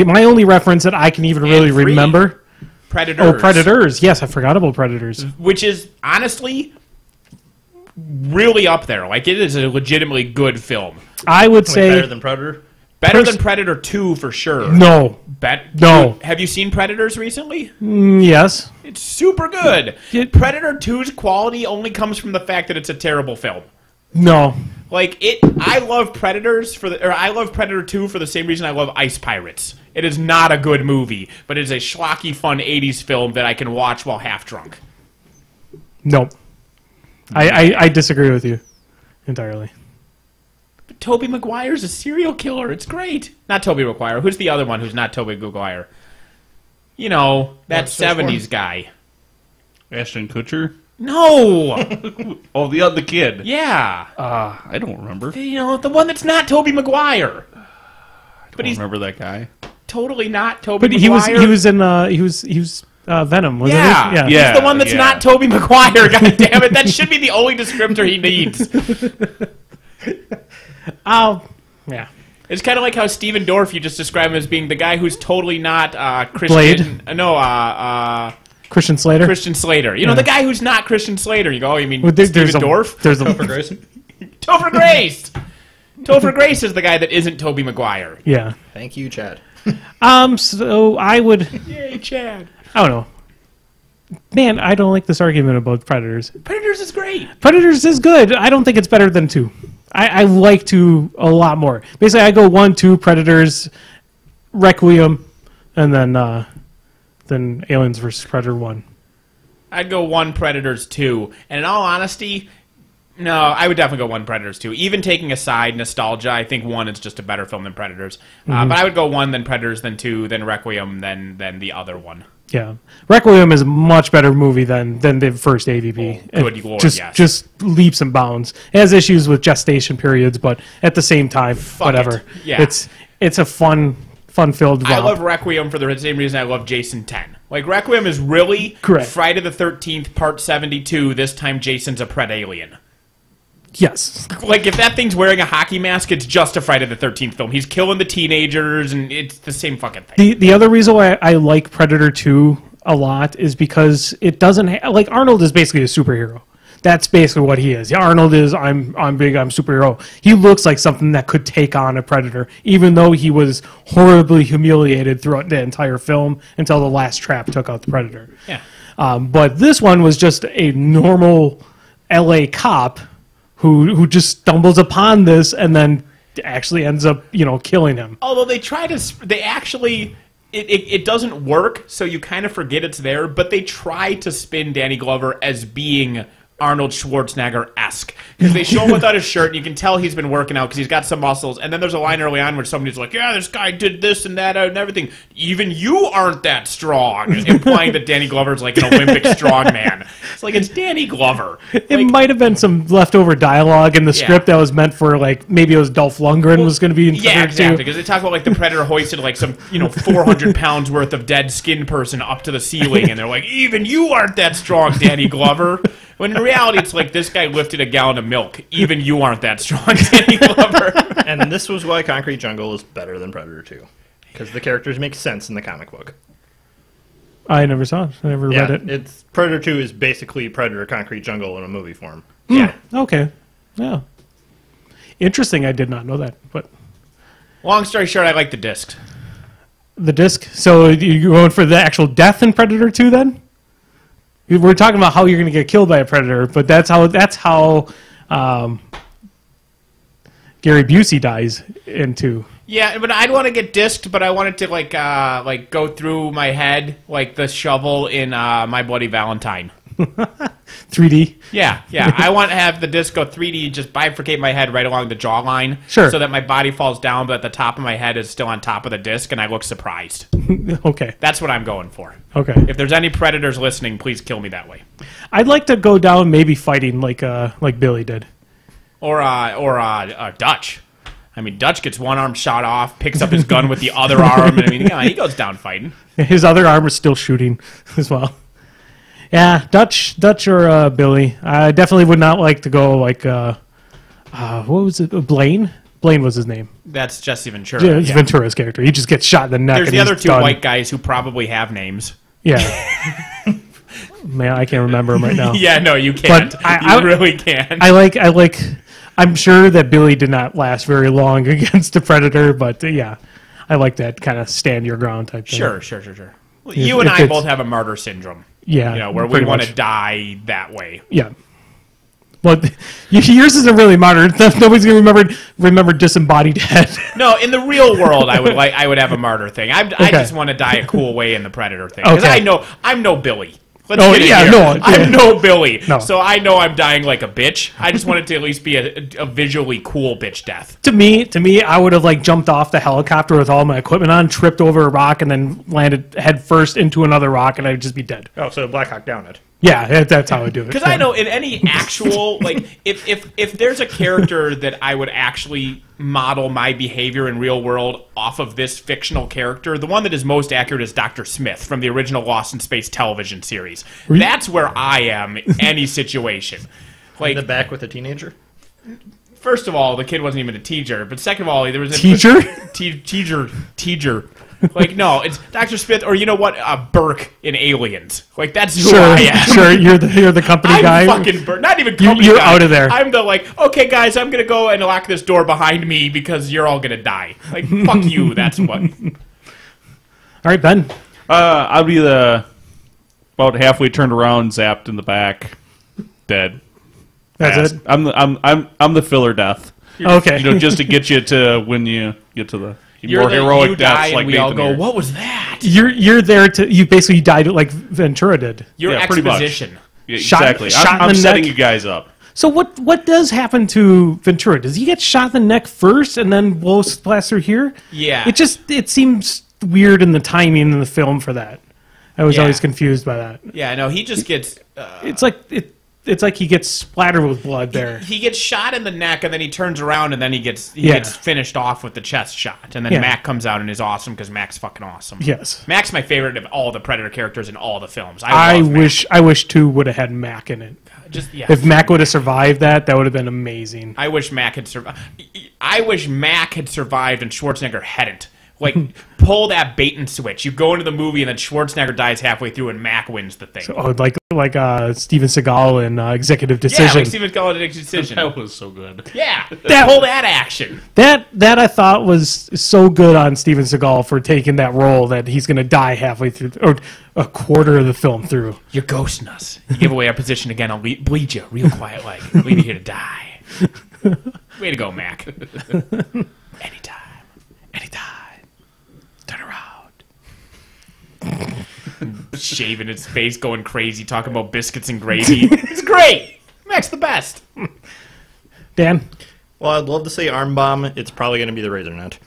My only reference that I can even really 3. remember... Predators. Oh, Predators. Yes, I forgot about Predators. Which is, honestly, really up there. Like, it is a legitimately good film. I would say... Better than Predator? Better than Predator 2, for sure. No. No. Have you seen Predators recently? Yes. It's super good. Predator 2's quality only comes from the fact that it's a terrible film. No. Like I love I love Predator 2 for the same reason I love Ice Pirates. It is not a good movie, but it is a schlocky, fun 80s film that I can watch while half drunk. No. I disagree with you entirely. But Tobey Maguire's a serial killer. It's great. Not Tobey Maguire. Who's the other one who's not Tobey Maguire? You know, that 70s guy. Ashton Kutcher? No! Oh, the other kid. Yeah. I don't remember. You know, the one that's not Tobey Maguire. But he's Remember that guy? totally not Tobey But Maguire. he was in Venom, wasn't yeah. he? Yeah. He's the one that's not Tobey Maguire, god damn it. That should be the only descriptor he needs. Yeah. It's kind of like how Steven Dorff, you just describe him as being the guy who's totally not Christian. Blade? No, Christian Slater? Christian Slater. You know, the guy who's not Christian Slater. You go, oh, you mean Well, Steven Dorff? There's a Topher Grace? Topher Grace! Topher Grace is the guy that isn't Tobey Maguire. Yeah. Thank you, Chad. So I would... Yay, Chad. I don't know. Man, I don't like this argument about Predators. Predators is great. Predators is good. I don't think it's better than 2. I like 2 a lot more. Basically, I go 1, 2, Predators, Requiem, and then Aliens vs. Predator 1. I'd go 1, Predators 2. And in all honesty, no, I would definitely go 1, Predators 2. Even taking aside nostalgia, I think 1 is just a better film than Predators. But I would go 1, then Predators, then 2, then Requiem, then the other one. Yeah. Requiem is a much better movie than the first AVP. Oh, good lord, yes. Just leaps and bounds. It has issues with gestation periods, but at the same time, whatever. it. Yeah. It's a fun-filled romp. I love Requiem for the same reason I love Jason 10. Like, Requiem is really Correct. Friday the 13th, part 72, this time Jason's a pred alien. Yes. Like, if that thing's wearing a hockey mask, it's just a Friday the 13th film. He's killing the teenagers, and it's the same fucking thing. The other reason why I like Predator 2 a lot is because it doesn't... like, Arnold is basically a superhero. That's basically what he is. Yeah, Arnold is, I'm big, I'm superhero. He looks like something that could take on a Predator, even though he was horribly humiliated throughout the entire film until the last trap took out the Predator. Yeah. But this one was just a normal LA cop who just stumbles upon this and then actually ends up, killing him. Although they actually... It doesn't work, so you kind of forget it's there, but they try to spin Danny Glover as being Arnold Schwarzenegger-esque. Because they show him without his shirt, and you can tell he's been working out because he's got some muscles. And then there's a line early on where somebody's like, yeah, this guy did this and that and everything. Even you aren't that strong. Implying that Danny Glover's like an Olympic strongman. It's like, it's Danny Glover. It might have been some leftover dialogue in the script that was meant for, like, maybe it was Dolph Lundgren was going to be in yeah, Predator exactly. 2. Because they talk about, like, the Predator hoisted, like, some, 400 pounds worth of dead skin person up to the ceiling. And they're like, even you aren't that strong, Danny Glover. When in reality, it's like this guy lifted a gallon of milk. Even you aren't that strong, Danny Glover. And this was why Concrete Jungle is better than Predator 2. Because the characters make sense in the comic book. I never saw it. I never read it. It's Predator 2 is basically Predator Concrete Jungle in a movie form. Yeah. Okay. Yeah. Interesting. I did not know that. But Long story short, I like the disc. the disc. So you're going for the actual death in Predator 2 then? We're talking about how you're going to get killed by a predator, but that's how Gary Busey dies in 2. Yeah, but I'd want to get disked, but I want it to like go through my head like the shovel in My Bloody Valentine. 3D. Yeah. I want to have the disc go 3D, just bifurcate my head right along the jawline. Sure. So that my body falls down, but the top of my head is still on top of the disc, and I look surprised. Okay. That's what I'm going for. Okay. If there's any predators listening, please kill me that way. I'd like to go down maybe fighting like Billy did. Or Dutch. I mean, Dutch gets one arm shot off, picks up his gun with the other arm, and I mean, he goes down fighting. His other arm is still shooting as well. Yeah, Dutch or Billy. I definitely would not like to go like what was it? Blaine? Blaine was his name. That's Jesse Ventura. Yeah, it's Ventura's character. He just gets shot in the neck. There's and the other he's two done. white guys who probably have names. Yeah. Man, I can't remember him right now. Yeah, no, you can't. But I really can't. I like. I'm sure that Billy did not last very long against the Predator, but yeah, I like that kind of stand your ground type thing. Sure. Well, you and I it's- both have a martyr syndrome. Yeah, Where we pretty want to much. die that way. Yeah. Well, yours isn't really modern. Nobody's gonna remember disembodied head. No, in the real world, I would have a martyr thing. I Okay. just want to die a cool way in the Predator thing because Okay. I know I'm no Billy. Let's Oh, get it yeah, here. no, yeah. I'm no Billy, No. so I know I'm dying like a bitch. I just want it to at least be a visually cool bitch death. To me, I would have like jumped off the helicopter with all my equipment on, tripped over a rock, and then landed head first into another rock, and I'd just be dead. Oh, so Black Hawk Down it. Yeah, that's how I do it. Because I know in any actual like if there's a character that I would actually model my behavior in real world off of this fictional character, the one that is most accurate is Dr. Smith from the original Lost in Space television series. That's where I am in any situation. Like In the back with a teenager? first of all, the kid wasn't even a teacher, but second of all, there was Teacher? teacher. Like, no, it's Dr. Smith, or you know what, Burke in Aliens. Like, that's who Sure, I am. sure. You're the company I'm guy. fucking Burke. Not even company You're guy. out of there. I'm the, like, okay, guys, I'm going to go and lock this door behind me because you're all going to die. Like, fuck you, that's what. All right, Ben. I'll be the about halfway turned around, zapped in the back, dead. That's it. I'm the filler death. Okay. Just to get you to when you get to the You're more the, heroic you deaths die and like we all Nathan go, here. what was that? You're there to you basically died like Ventura did. Your Yeah, pretty much. exposition. Yeah, Shot- exactly. shot in I'm the setting neck. you guys up. So what does happen to Ventura? Does he get shot in the neck first and then blow splash through here? Yeah. It seems weird in the timing in the film for that. I was Yeah. always confused by that. Yeah, no, he just gets... It's like he gets splattered with blood there. He gets shot in the neck, and then he turns around, and then he gets Yeah. finished off with the chest shot. And then Yeah. Mac comes out and is awesome, because Mac's fucking awesome. Yes. Mac's my favorite of all the Predator characters in all the films. I love Mac. wish 2 would have had Mac in it. Just, yeah. If Mac would have survived that would have been amazing. I wish Mac had survived. I wish Mac had survived and Schwarzenegger hadn't. Like, pull that bait and switch. You go into the movie, and then Schwarzenegger dies halfway through, and Mac wins the thing. Oh, like Steven Seagal in Executive yeah, Decision. like Steven Seagal did Decision. That was so good. Yeah, That- pull that action. That I thought was so good on Steven Seagal for taking that role that he's going to die halfway through or a quarter of the film through. You're ghosting us. You give away our position again, I'll bleed you real quiet like. Leave you here to die. Way to go, Mac. Anytime. Turn around. Shaving his face, going crazy, talking about biscuits and gravy. It's great. Mac's the best. Dan, Well, I'd love to say Arm Bomb. It's probably going to be the Razor Net.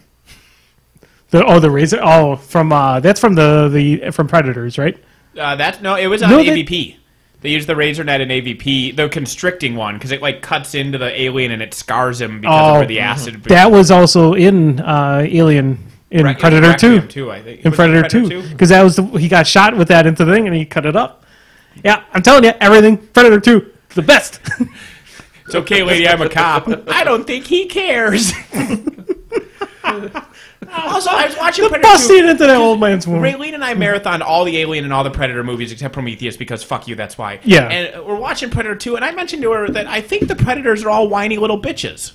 the razor. Oh, from that's from from Predators, right? It was on No, AVP. They used the razor net in AVP, the constricting one, because it like cuts into the alien and it scars him because of where the acid. That was also in Alien in Re- Predator Requiem 2. too, I think. In Was it Predator 2, because that was he got shot with that into the thing and he cut it up. Yeah, I'm telling you, everything Predator 2. The best. It's okay, lady, I'm a cop. I don't think he cares. Also, I was watching Predator 2. Busting into that old man's womb. Raylene and I marathoned all the Alien and all the Predator movies except Prometheus because fuck you, that's why. Yeah. And we're watching Predator 2, and I mentioned to her that I think the Predators are all whiny little bitches.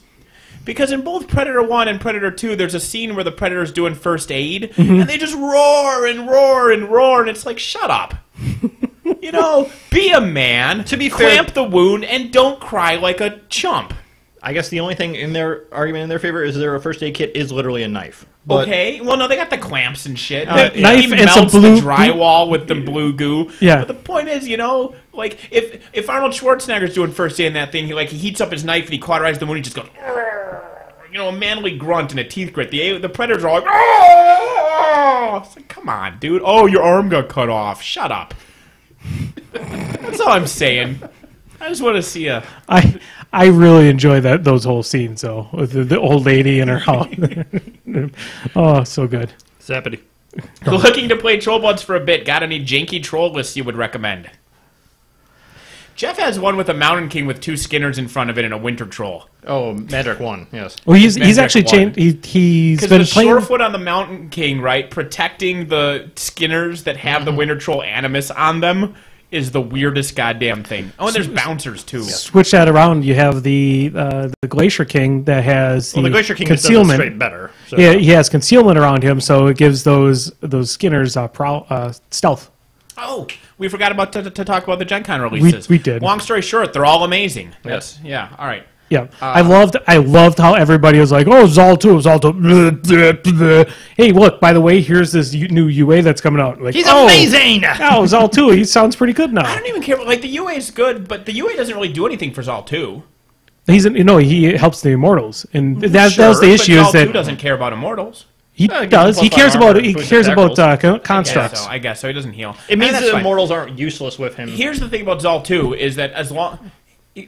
Because in both Predator 1 and Predator 2, there's a scene where the Predator's doing first aid, and they just roar and roar and roar, and it's like, shut up. You know, be a man, To be fair- clamp the wound, and don't cry like a chump. I guess the only thing in their argument in their favor is their first aid kit is literally a knife. But Okay, well, no, they got the clamps and shit. Knife He and some melts blue- the drywall with the blue goo. Yeah. But the point is, you know, like if Arnold Schwarzenegger's doing first aid in that thing, he heats up his knife and he cauterizes the wound. He just goes, you know, a manly grunt and a teeth grit. The Predators are all like, it's like, come on, dude. Oh, your arm got cut off. Shut up. That's all I'm saying. I just want to see a. I really enjoy those whole scenes though, with the old lady and her house. Oh, so good. Zappity. Looking to play Troll Bloods for a bit. Got any janky troll lists you would recommend? Jeff has one with a Mountain King with 2 Skinners in front of it and a Winter Troll. oh, Magic 1, yes. Well, he's Magic actually one. changed. He's Because been the playing. Shorefoot on the Mountain King, right, protecting the Skinners that have the Winter Troll Animus on them is the weirdest goddamn thing. Oh, and there's bouncers too. Switch that around. You have the Glacier King that has Well, the Glacier King does it concealment. straight better. So. Yeah, he has concealment around him, so it gives those Skinners stealth. Oh, we forgot about to talk about the Gen Con releases. We did. Long story short, they're all amazing. Yes. Yeah. All right. Yeah, I loved how everybody was like, "Oh, Zal 2, Zal 2." Bleh, bleh, bleh. Hey, look! By the way, here's this new UA that's coming out. Like, He's oh, amazing! Oh, Zal 2, he sounds pretty good I now. don't even care. Like the UA is good, but the UA doesn't really do anything for Zal 2. He helps the Immortals, and that was the But issue. Zal Is that 2 doesn't care about Immortals. he Yeah, it does? gives He him cares plus about armor, he boosts cares about tackles. constructs. I guess so. He doesn't heal. It means that's the fine. Immortals aren't useless with him. Here's the thing about Zal 2 is that as long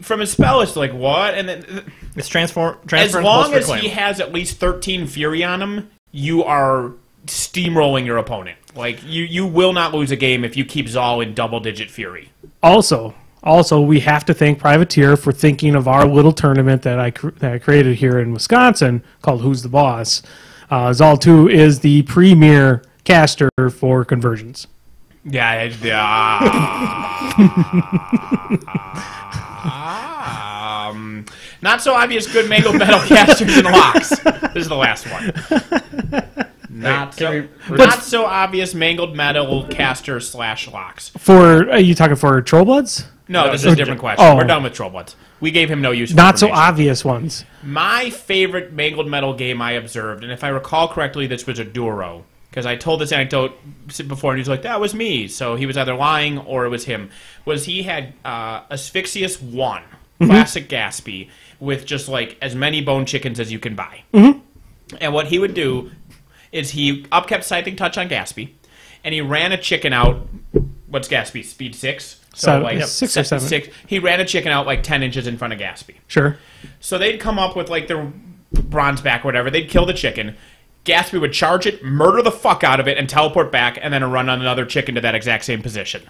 from his spell, it's like what, and then It's transfer as and long plus as reclaim. he has at least 13 Fury on him, you are steamrolling your opponent. Like you will not lose a game if you keep Zal in double-digit Fury. Also, we have to thank Privateer for thinking of our little tournament that I created here in Wisconsin called Who's the Boss. Zal 2 is the premier caster for conversions. Yeah. Not so obvious good mangled metal casters and locks. This is the last one. Not so obvious mangled metal caster / locks. Are you talking for Troll Bloods? No, this is a different question. Oh. We're done with Troll Bloods. We gave him no use. Not so obvious ones. My favorite mangled metal game I observed, and if I recall correctly, this was a Duro. Because I told this anecdote before, and he was like, that was me. So he was either lying or it was him. Was he had Asphyxious 1, classic Gatsby, with just like as many bone chickens as you can buy. And what he would do is he upkept Scything Touch on Gatsby, and he ran a chicken out. What's Gatsby? Speed 6? So, 6 or 7. 6. He ran a chicken out like 10 inches in front of Gatsby. Sure. So they'd come up with like their bronze back or whatever. They'd kill the chicken. Gatsby would charge it, murder the fuck out of it, and teleport back, and then run on another chicken to that exact same position.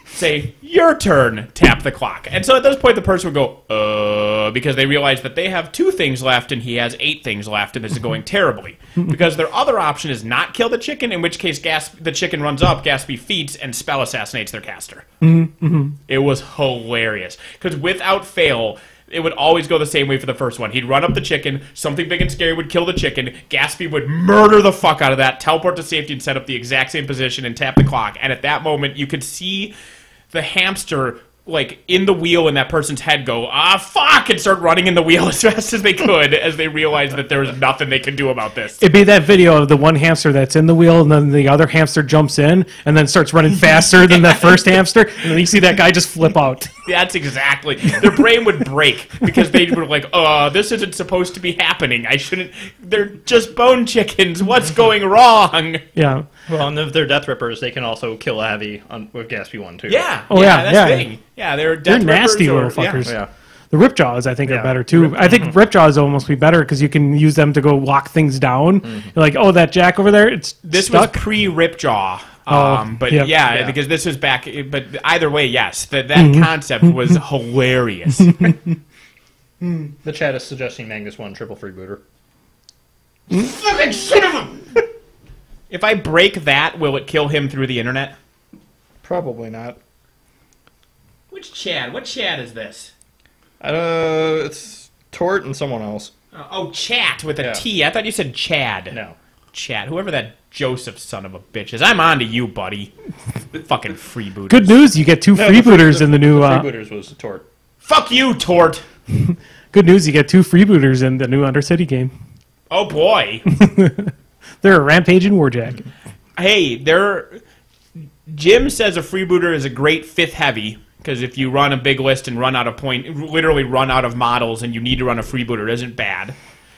Say, your turn, tap the clock. And so at this point, the person would go, because they realize that they have 2 things left, and he has 8 things left, and this is going terribly. Because their other option is not kill the chicken, in which case the chicken runs up, Gatsby feeds, and spell assassinates their caster. It was hilarious. Because without fail, it would always go the same way for the first one. He'd run up the chicken, something big and scary would kill the chicken, Gatsby would murder the fuck out of that, teleport to safety and set up the exact same position and tap the clock. And at that moment, you could see the hamster, like, in the wheel in that person's head go, fuck, and start running in the wheel as fast as they could as they realized that there was nothing they could do about this. It'd be that video of the one hamster that's in the wheel, and then the other hamster jumps in, and then starts running faster than that first hamster, and then you see that guy just flip out. That's exactly. Their brain would break because they were like, this isn't supposed to be happening. I shouldn't. They're just bone chickens. What's going wrong? Yeah. Well, and if they're Death Rippers, they can also kill a heavy with Gatsby 1, too. Yeah. Oh, yeah, That's yeah. the thing. Yeah, they're They're death nasty rippers little or- fuckers. Yeah. The Ripjaws, I think, are Yeah. better, too. I think Ripjaws almost be better because you can use them to go lock things down. You're like, oh, that jack over there, it's This stuck. was pre-Ripjaw. But yep. yeah, because this was back. But either way, yes, that concept was hilarious. The chat is suggesting Magnus 1 triple freebooter. Fucking son of a... If I break that, will it kill him through the internet? Probably not. Which Chad? What Chad is this? It's Tort and someone else. Chat with a Yeah. T. I thought you said Chad. No. Chad. Whoever that Joseph son of a bitch is. I'm on to you, buddy. Fucking freebooters. Good news, you get two freebooters in the new. Freebooters was Tort. Fuck you, Tort. Good news, you get two freebooters in the new Undercity game. Oh, boy. They're a Rampage and Warjack. Hey, Jim says a freebooter is a great fifth heavy, because if you run a big list and literally run out of models and you need to run a freebooter, it isn't bad.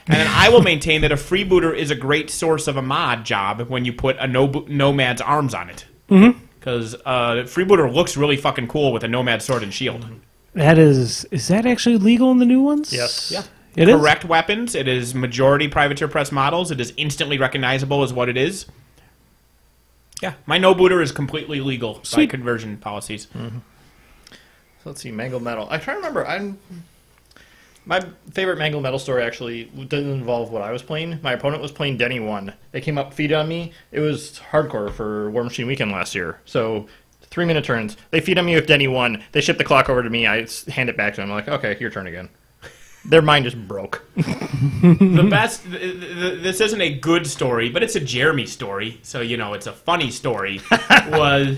And then I will maintain that a freebooter is a great source of a mod job when you put a Nomad's arms on it. Because freebooter looks really fucking cool with a Nomad sword and shield. Is that actually legal in the new ones? Yes. Yeah. It is? Correct weapons. It is majority privateer press models. It is instantly recognizable as what it is. Yeah, my no booter is completely legal by conversion policies. So let's see, Mangled Metal. I try to remember. My favorite Mangled Metal story actually didn't involve what I was playing. My opponent was playing Denny 1. They came up, feed on me. It was hardcore for War Machine Weekend last year. So 3-minute turns. They feed on me with Denny 1. They ship the clock over to me. I hand it back to them. I'm like, okay, your turn again. Their mind just broke. The best. This isn't a good story, but it's a Jeremy story, so it's a funny story. Was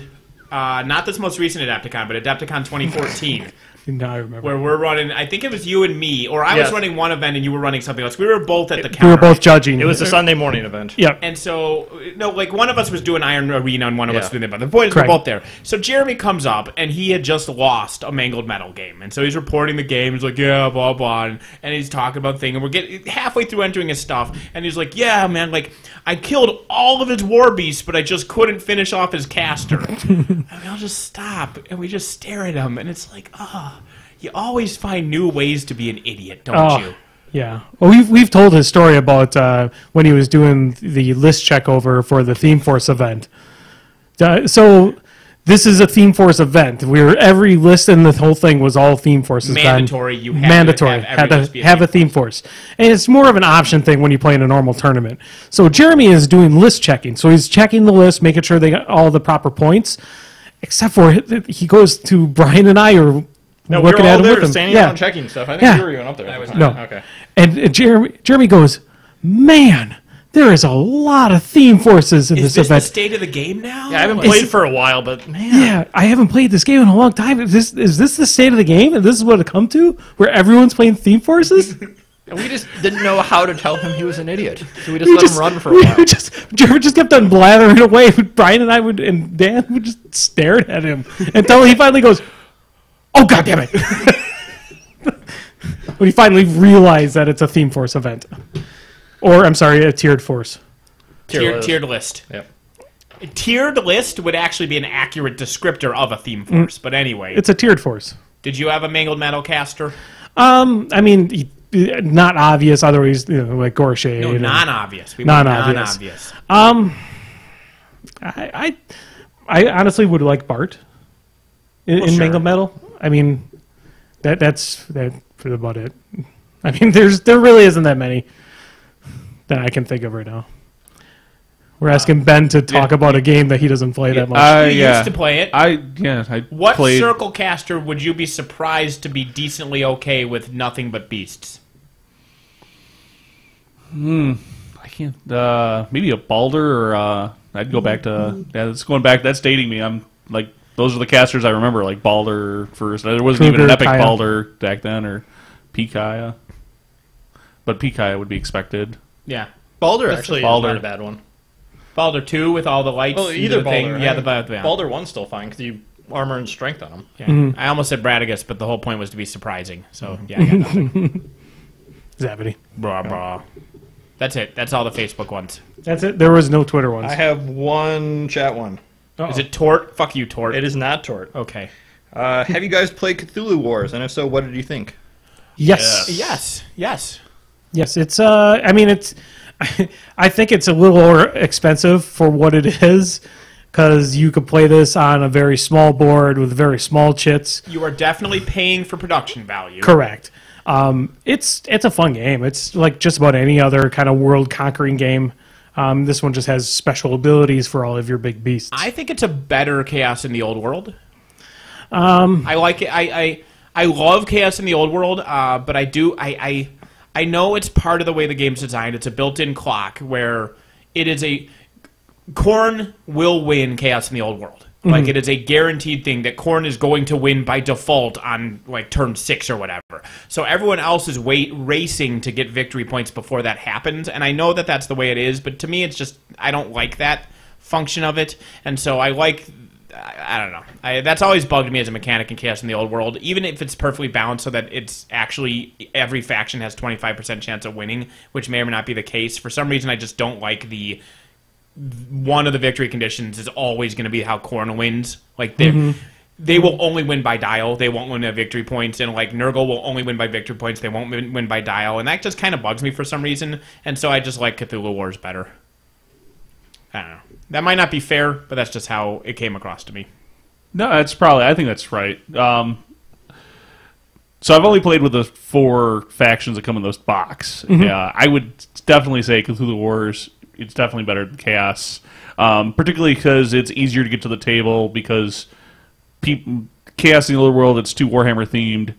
not this most recent Adepticon, but Adepticon 2014. No, I remember. Where we're running, I think it was you and me, or I was running one event and you were running something else. We were both at the counter. We were both judging. It was a Sunday morning event. Yep. And so, no, like one of us was doing Iron Arena and one of us was doing the other. The boys Correct. were both there. So Jeremy comes up and he had just lost a Mangled Metal game. And so he's reporting the game. He's like, yeah, blah, blah. And he's talking about things. And we're getting halfway through entering his stuff. And he's like, yeah, man, like I killed all of his war beasts, but I just couldn't finish off his caster. And I'll just stop. And we just stare at him. And it's like, you always find new ways to be an idiot, don't you? Yeah. Well, we've told his story about when he was doing the list check over for the Theme Force event. So this is a Theme Force event where every list in the whole thing was all Theme Forces. Mandatory. You have mandatory. to have every list be a have a Theme Force. And it's more of an option thing when you play in a normal tournament. So Jeremy is doing list checking. So he's checking the list, making sure they got all the proper points. Except for he goes to Brian and I are No, looking we were at all him there with him. standing Yeah. around checking stuff. I think Yeah. you were even up there. I was No. Okay. And Jeremy goes, man, there is a lot of Theme Forces in Is this this the event. state of the game now? Yeah, I haven't Like, played for a while, but man. Yeah, I haven't played this game in a long time. Is this the state of the game? And this is what it come to? Where everyone's playing Theme Forces? And we just didn't know how to tell him he was an idiot. So we just let him run for a while. Jeremy just kept on blathering away. Brian and I and Dan would just stare at him until he finally goes, oh, God damn it. When he finally realized that it's a Theme Force event. Or, I'm sorry, a tiered force. Tiered list. Yep. Tiered list would actually be an accurate descriptor of a theme force. But anyway, It's a tiered force. did you have a Mangled Metal caster? I mean, not obvious, otherwise, like Gorshade. No, and- non-obvious. We Non-obvious. non-obvious. I honestly would like Bart in sure. Mangled Metal. I mean, that's for about it. I mean, there really isn't that many that I can think of right now. We're asking Ben to talk about a game that he doesn't play that much. You used to play it. I What played. circle caster would you be surprised to be decently okay with nothing but beasts? I can't. Maybe a Balder, or I'd go back to. Yeah, it's going back. That's dating me. I'm like, those are the casters I remember, like Balder first. There wasn't even an Kruger, epic Kaya. Balder back then, or Pikaya. But Pikaya would be expected. Yeah. Balder actually Balder. is not a bad one. Balder 2 with all the lights. Well, and either the thing. Balder. Yeah, right? the Balder 1's still fine because you armor and strength on him. Yeah. I almost said Bradigus, but the whole point was to be surprising. So, yeah, I got nothing. Zappity. Blah, blah. That's it. That's all the Facebook ones. That's it. There was no Twitter ones. I have one chat one. Is it Tort? Fuck you, Tort. It is not Tort. Okay. Have you guys played Cthulhu Wars? And if so, what did you think? Yes. Yes. Yes. Yes, it's I mean it's I think it's a little more expensive for what it is. because you could play this on a very small board with very small chits. You are definitely paying for production value. Correct. It's a fun game. It's like just about any other kind of world conquering game. This one just has special abilities for all of your big beasts. I think it's a better Chaos in the Old World. I like it. I love Chaos in the Old World, but I know it's part of the way the game's designed. It's a built-in clock where it is Khorne will win Chaos in the Old World. Like, it is a guaranteed thing that Khorne is going to win by default on, like, turn 6 or whatever. So everyone else is racing to get victory points before that happens, and I know that that's the way it is, but to me it's just, I don't like that function of it, and so I don't know. That's always bugged me as a mechanic in Chaos in the Old World, even if it's perfectly balanced so that it's actually, every faction has 25% chance of winning, which may or may not be the case. For some reason, I just don't like one of the victory conditions is always going to be how Khorne wins. Like, they will only win by dial. They won't win by victory points. And, like, Nurgle will only win by victory points. They won't win by dial. And that just kind of bugs me for some reason. And so I just like Cthulhu Wars better. I don't know. That might not be fair, but that's just how it came across to me. No, I think that's right. So I've only played with the 4 factions that come in this box. Yeah, I would definitely say Cthulhu Wars, it's definitely better than Chaos, particularly because it's easier to get to the table. Because Chaos in the Old World, it's too Warhammer themed.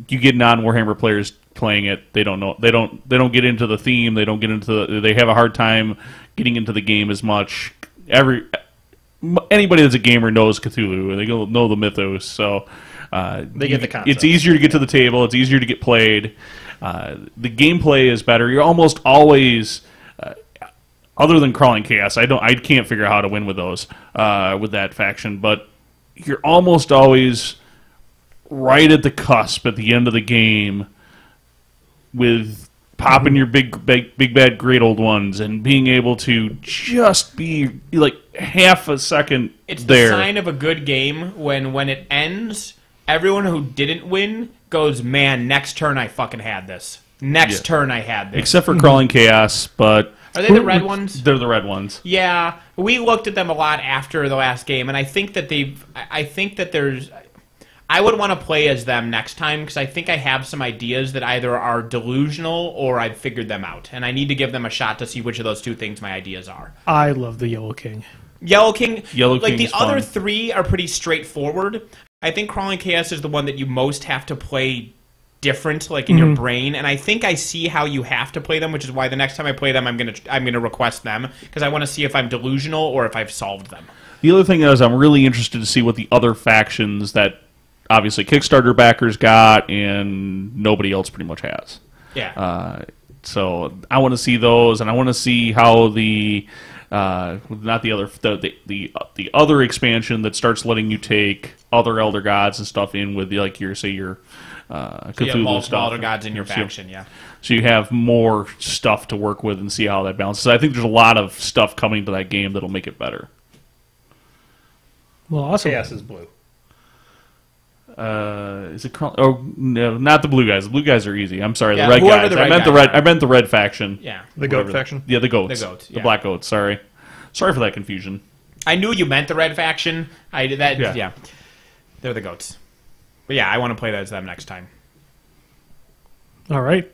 You get non-Warhammer players playing it. They don't know. They don't get into the theme. They don't get into. They have a hard time getting into the game as much. Anybody that's a gamer knows Cthulhu. They know the mythos. So They get the concept. It's easier to get to the table. It's easier to get played. The gameplay is better. You're almost always. Other than Crawling Chaos, I can't figure out how to win with those, with that faction. But you're almost always right at the cusp at the end of the game with popping your big bad great old ones and being able to just be like half a second it's there. It's the sign of a good game when it ends, everyone who didn't win goes, man, next turn I fucking had this. Next turn I had this. Except for Crawling Chaos, but... Are they the red ones? They're the red ones. Yeah, we looked at them a lot after the last game, and I think that I would want to play as them next time, because I think I have some ideas that either are delusional or I've figured them out, and I need to give them a shot to see which of those two things my ideas are. I love the Yellow King. Yellow King, like the fun. other 3 are pretty straightforward. I think Crawling Chaos is the one that you most have to play different, like in your brain, and I think I see how you have to play them, which is why the next time I play them, I'm gonna request them, because I want to see if I'm delusional or if I've solved them. The other thing is, I'm really interested to see what the other factions that obviously Kickstarter backers got and nobody else pretty much has. Yeah. So I want to see those, and I want to see how the other expansion that starts letting you take other Elder Gods and stuff in with like your Cthulhu so you have multiple stuff. Elder Gods in your faction, yeah. So you have more stuff to work with and see how that balances. I think there's a lot of stuff coming to that game that'll make it better. Well, awesome. Chaos is blue. Is it? Oh no, not the blue guys. The blue guys are easy. I'm sorry, Yeah, the red whoever guys. the red I meant the guys red. are. I meant the red faction. Yeah. The goat faction? Yeah, the goats. The goats, The yeah. black goats. Sorry for that confusion. I knew you meant the red faction. I did that. Yeah. Yeah. They're the goats. But yeah, I want to play as them next time. All right.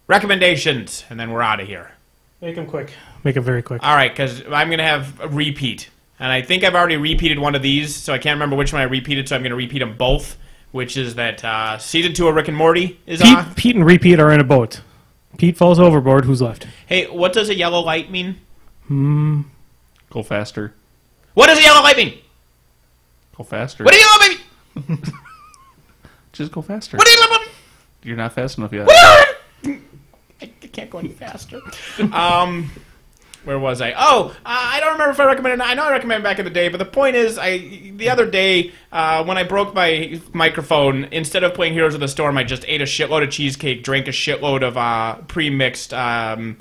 Recommendations, and then we're out of here. Make them quick. Make them very quick. All right, because I'm going to have a repeat. And I think I've already repeated one of these, so I can't remember which one I repeated, so I'm going to repeat them both, which is that Season 2 of Rick and Morty is on. Pete and Repeat are in a boat. Pete falls overboard. Who's left? Hey, what does a yellow light mean? Go faster. What does a yellow light mean? Go faster. What does a yellow light mean? Just go faster. What does a yellow light mean? You're not fast enough yet. I can't go any faster. Where was I? Oh, I don't remember if I recommended. I know I recommended back in the day, but the point is, the other day when I broke my microphone, instead of playing Heroes of the Storm, I just ate a shitload of cheesecake, drank a shitload of pre-mixed Long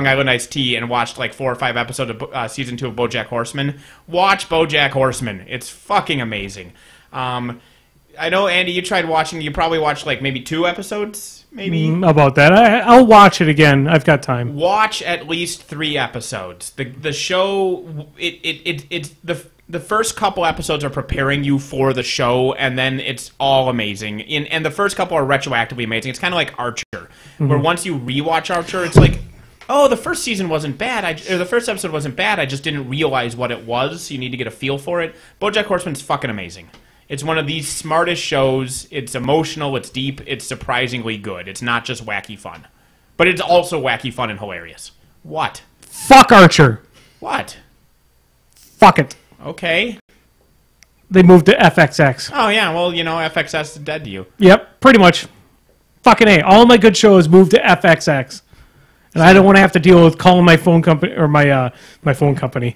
Island iced tea, and watched like 4 or 5 episodes of Season 2 of BoJack Horseman. Watch BoJack Horseman. It's fucking amazing. I know, Andy, you tried watching. You probably watched like maybe 2 episodes, maybe. About that. I'll watch it again. I've got time. Watch at least 3 episodes. The show, it's the first couple episodes are preparing you for the show, and then it's all amazing. And the first couple are retroactively amazing. It's kind of like Archer, where once you rewatch Archer, it's like, oh, the first season wasn't bad. Or the first episode wasn't bad. I just didn't realize what it was. You need to get a feel for it. BoJack Horseman's fucking amazing. It's one of the smartest shows. It's emotional. It's deep. It's surprisingly good. It's not just wacky fun. But it's also wacky fun and hilarious. What? Fuck Archer. What? Fuck it. Okay. They moved to FXX. Oh, yeah. Well, FXS is dead to you. Yep, pretty much. Fucking A. All my good shows moved to FXX. And I don't want to have to deal with calling my phone company or my phone company,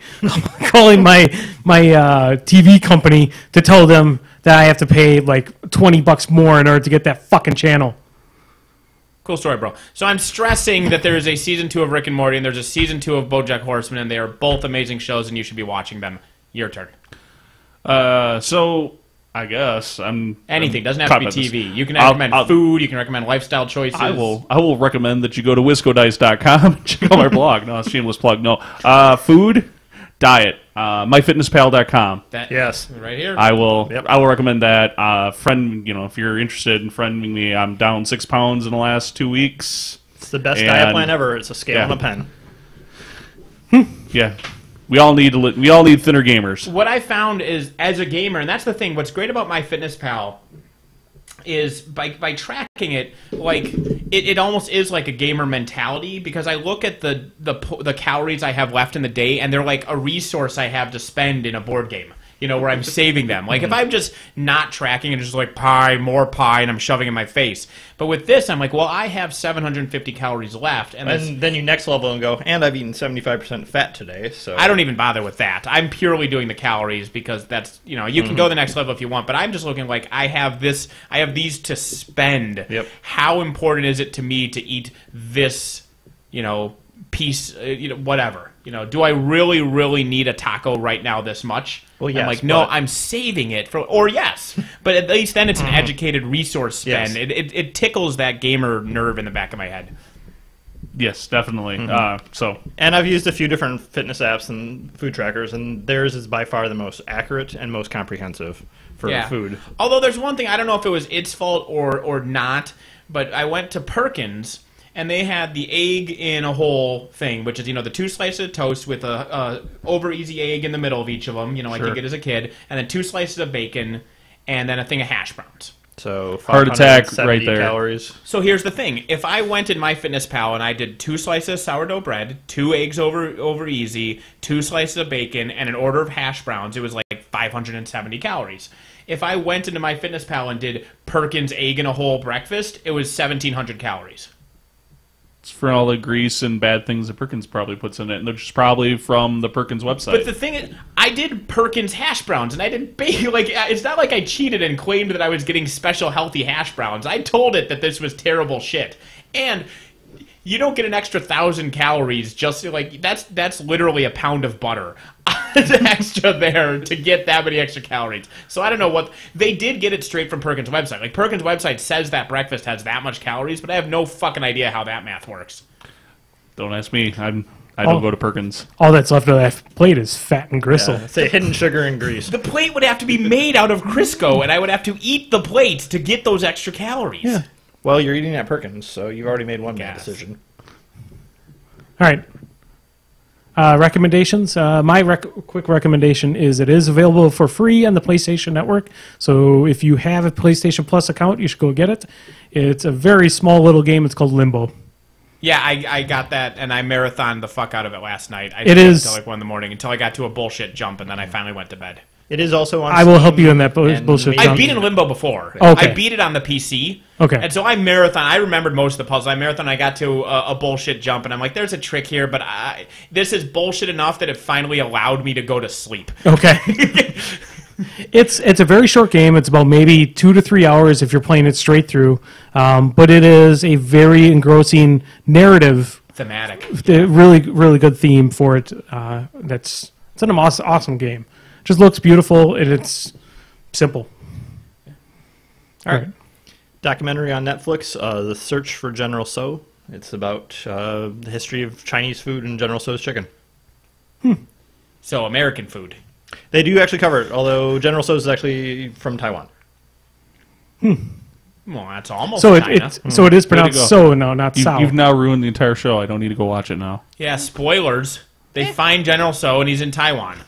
calling my TV company to tell them that I have to pay like $20 more in order to get that fucking channel. Cool story, bro. So I'm stressing that there is a season 2 of Rick and Morty and there's a season 2 of BoJack Horseman, and they are both amazing shows, and you should be watching them. Your turn. So I guess anything. Doesn't have to be TV. You can recommend food. You can recommend lifestyle choices. I will recommend that you go to wiscodice.com and check out my blog. No, shameless plug. No, food, diet. MyFitnessPal.com. Yes, right here. I will recommend that. If you're interested in friending me, I'm down 6 pounds in the last 2 weeks. It's the best diet plan ever. It's a scale and a pen. Yeah. We all need thinner gamers. What I found is, as a gamer, and that's the thing, what's great about MyFitnessPal is by tracking it, like it almost is like a gamer mentality, because I look at the calories I have left in the day, and they're like a resource I have to spend in a board game. Where I'm saving them. Like, if I'm just not tracking and just like more pie, and I'm shoving in my face. But with this, I'm like, well, I have 750 calories left. And then you next level and go, and I've eaten 75% fat today, so... I don't even bother with that. I'm purely doing the calories because that's, you can go the next level if you want, but I'm just looking like, I have these to spend. Yep. How important is it to me to eat this, piece, whatever. Do I really, really need a taco right now this much? Well, yes. I'm like, no, I'm saving it for, or yes. But at least then it's an educated resource spend. Yes. It tickles that gamer nerve in the back of my head. Yes, definitely. And I've used a few different fitness apps and food trackers, and theirs is by far the most accurate and most comprehensive for food. Although there's one thing, I don't know if it was its fault or not, but I went to Perkins, and they had the egg in a hole thing, which is, the 2 slices of toast with a over easy egg in the middle of each of them, like you get as a kid, and then 2 slices of bacon, and then a thing of hash browns. So heart attack right there. Calories. So here's the thing: if I went in MyFitnessPal and I did 2 slices of sourdough bread, 2 eggs over easy, 2 slices of bacon, and an order of hash browns, it was like 570 calories. If I went into MyFitnessPal and did Perkins egg in a hole breakfast, it was 1,700 calories. It's for all the grease and bad things that Perkins probably puts in it, and they're just probably from the Perkins website. But the thing is, I did Perkins hash browns, and I did bacon. Like, it's not like I cheated and claimed that I was getting special healthy hash browns. I told it that this was terrible shit, and you don't get an extra 1,000 calories just like that's literally a pound of butter extra there to get that many extra calories. So I don't know what they did get it straight from Perkins' website. Like, Perkins' website says that breakfast has that much calories, but I have no fucking idea how that math works. Don't ask me. I don't go to Perkins. All that's left of that plate is fat and gristle. Yeah, say hidden sugar and grease. The plate would have to be made out of Crisco, and I would have to eat the plate to get those extra calories. Yeah. Well, you're eating at Perkins, so you've already made one bad decision. All right. Recommendations. My quick recommendation is it is available for free on the PlayStation Network. So if you have a PlayStation Plus account, you should go get it. It's a very small little game. It's called Limbo. Yeah, I got that, and I marathoned the fuck out of it last night. I it is until like 1 a.m. until I got to a bullshit jump, and then I finally went to bed. It is also on I will help you in that bullshit jump. I've beaten Limbo before. Okay. I beat it on the PC. Okay. And so I remembered most of the puzzles. I got to a bullshit jump, and I'm like, there's a trick here, but this is bullshit enough that it finally allowed me to go to sleep. Okay. It's a very short game. It's about maybe 2 to 3 hours if you're playing it straight through. But it is a very engrossing narrative. Thematic. Really, really good theme for it. It's an awesome game. Just looks beautiful, and it's simple. All right. Documentary on Netflix, The Search for General Tso. It's about the history of Chinese food and General Tso's chicken. So American food. They do actually cover it, although General Tso's is actually from Taiwan. Well, that's almost So China. so it is pronounced go. so, no, not Sao. You've now ruined the entire show. I don't need to go watch it now. Yeah, spoilers. They find General Tso and he's in Taiwan.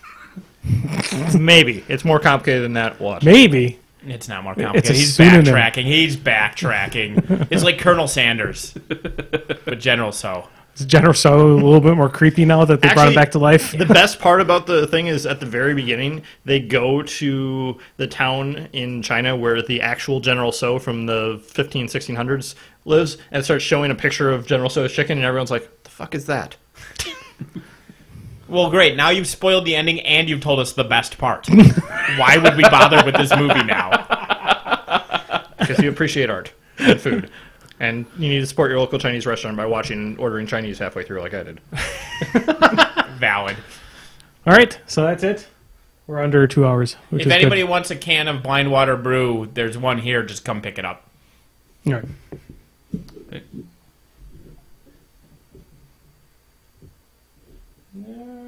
Maybe. It's more complicated than that. Watch. Maybe. It's not more It's a complicated. He's pseudonym. backtracking. He's backtracking. It's like Colonel Sanders, but General Tso. Is General So a little bit more creepy now that they brought him Actually, back to life? The best part about the thing is at the very beginning, they go to the town in China where the actual General Tso from the 1600s lives, and it starts showing a picture of General Tso's chicken, and everyone's like, the fuck is that? Well, great. Now you've spoiled the ending and you've told us the best part. Why would we bother with this movie now? Because you appreciate art and food. And you need to support your local Chinese restaurant by watching and ordering Chinese halfway through like I did. Valid. All right, so that's it. We're under 2 hours. Which If is anybody good. wants a can of blind water brew, there's one here. Just come pick it up. All right. Yeah.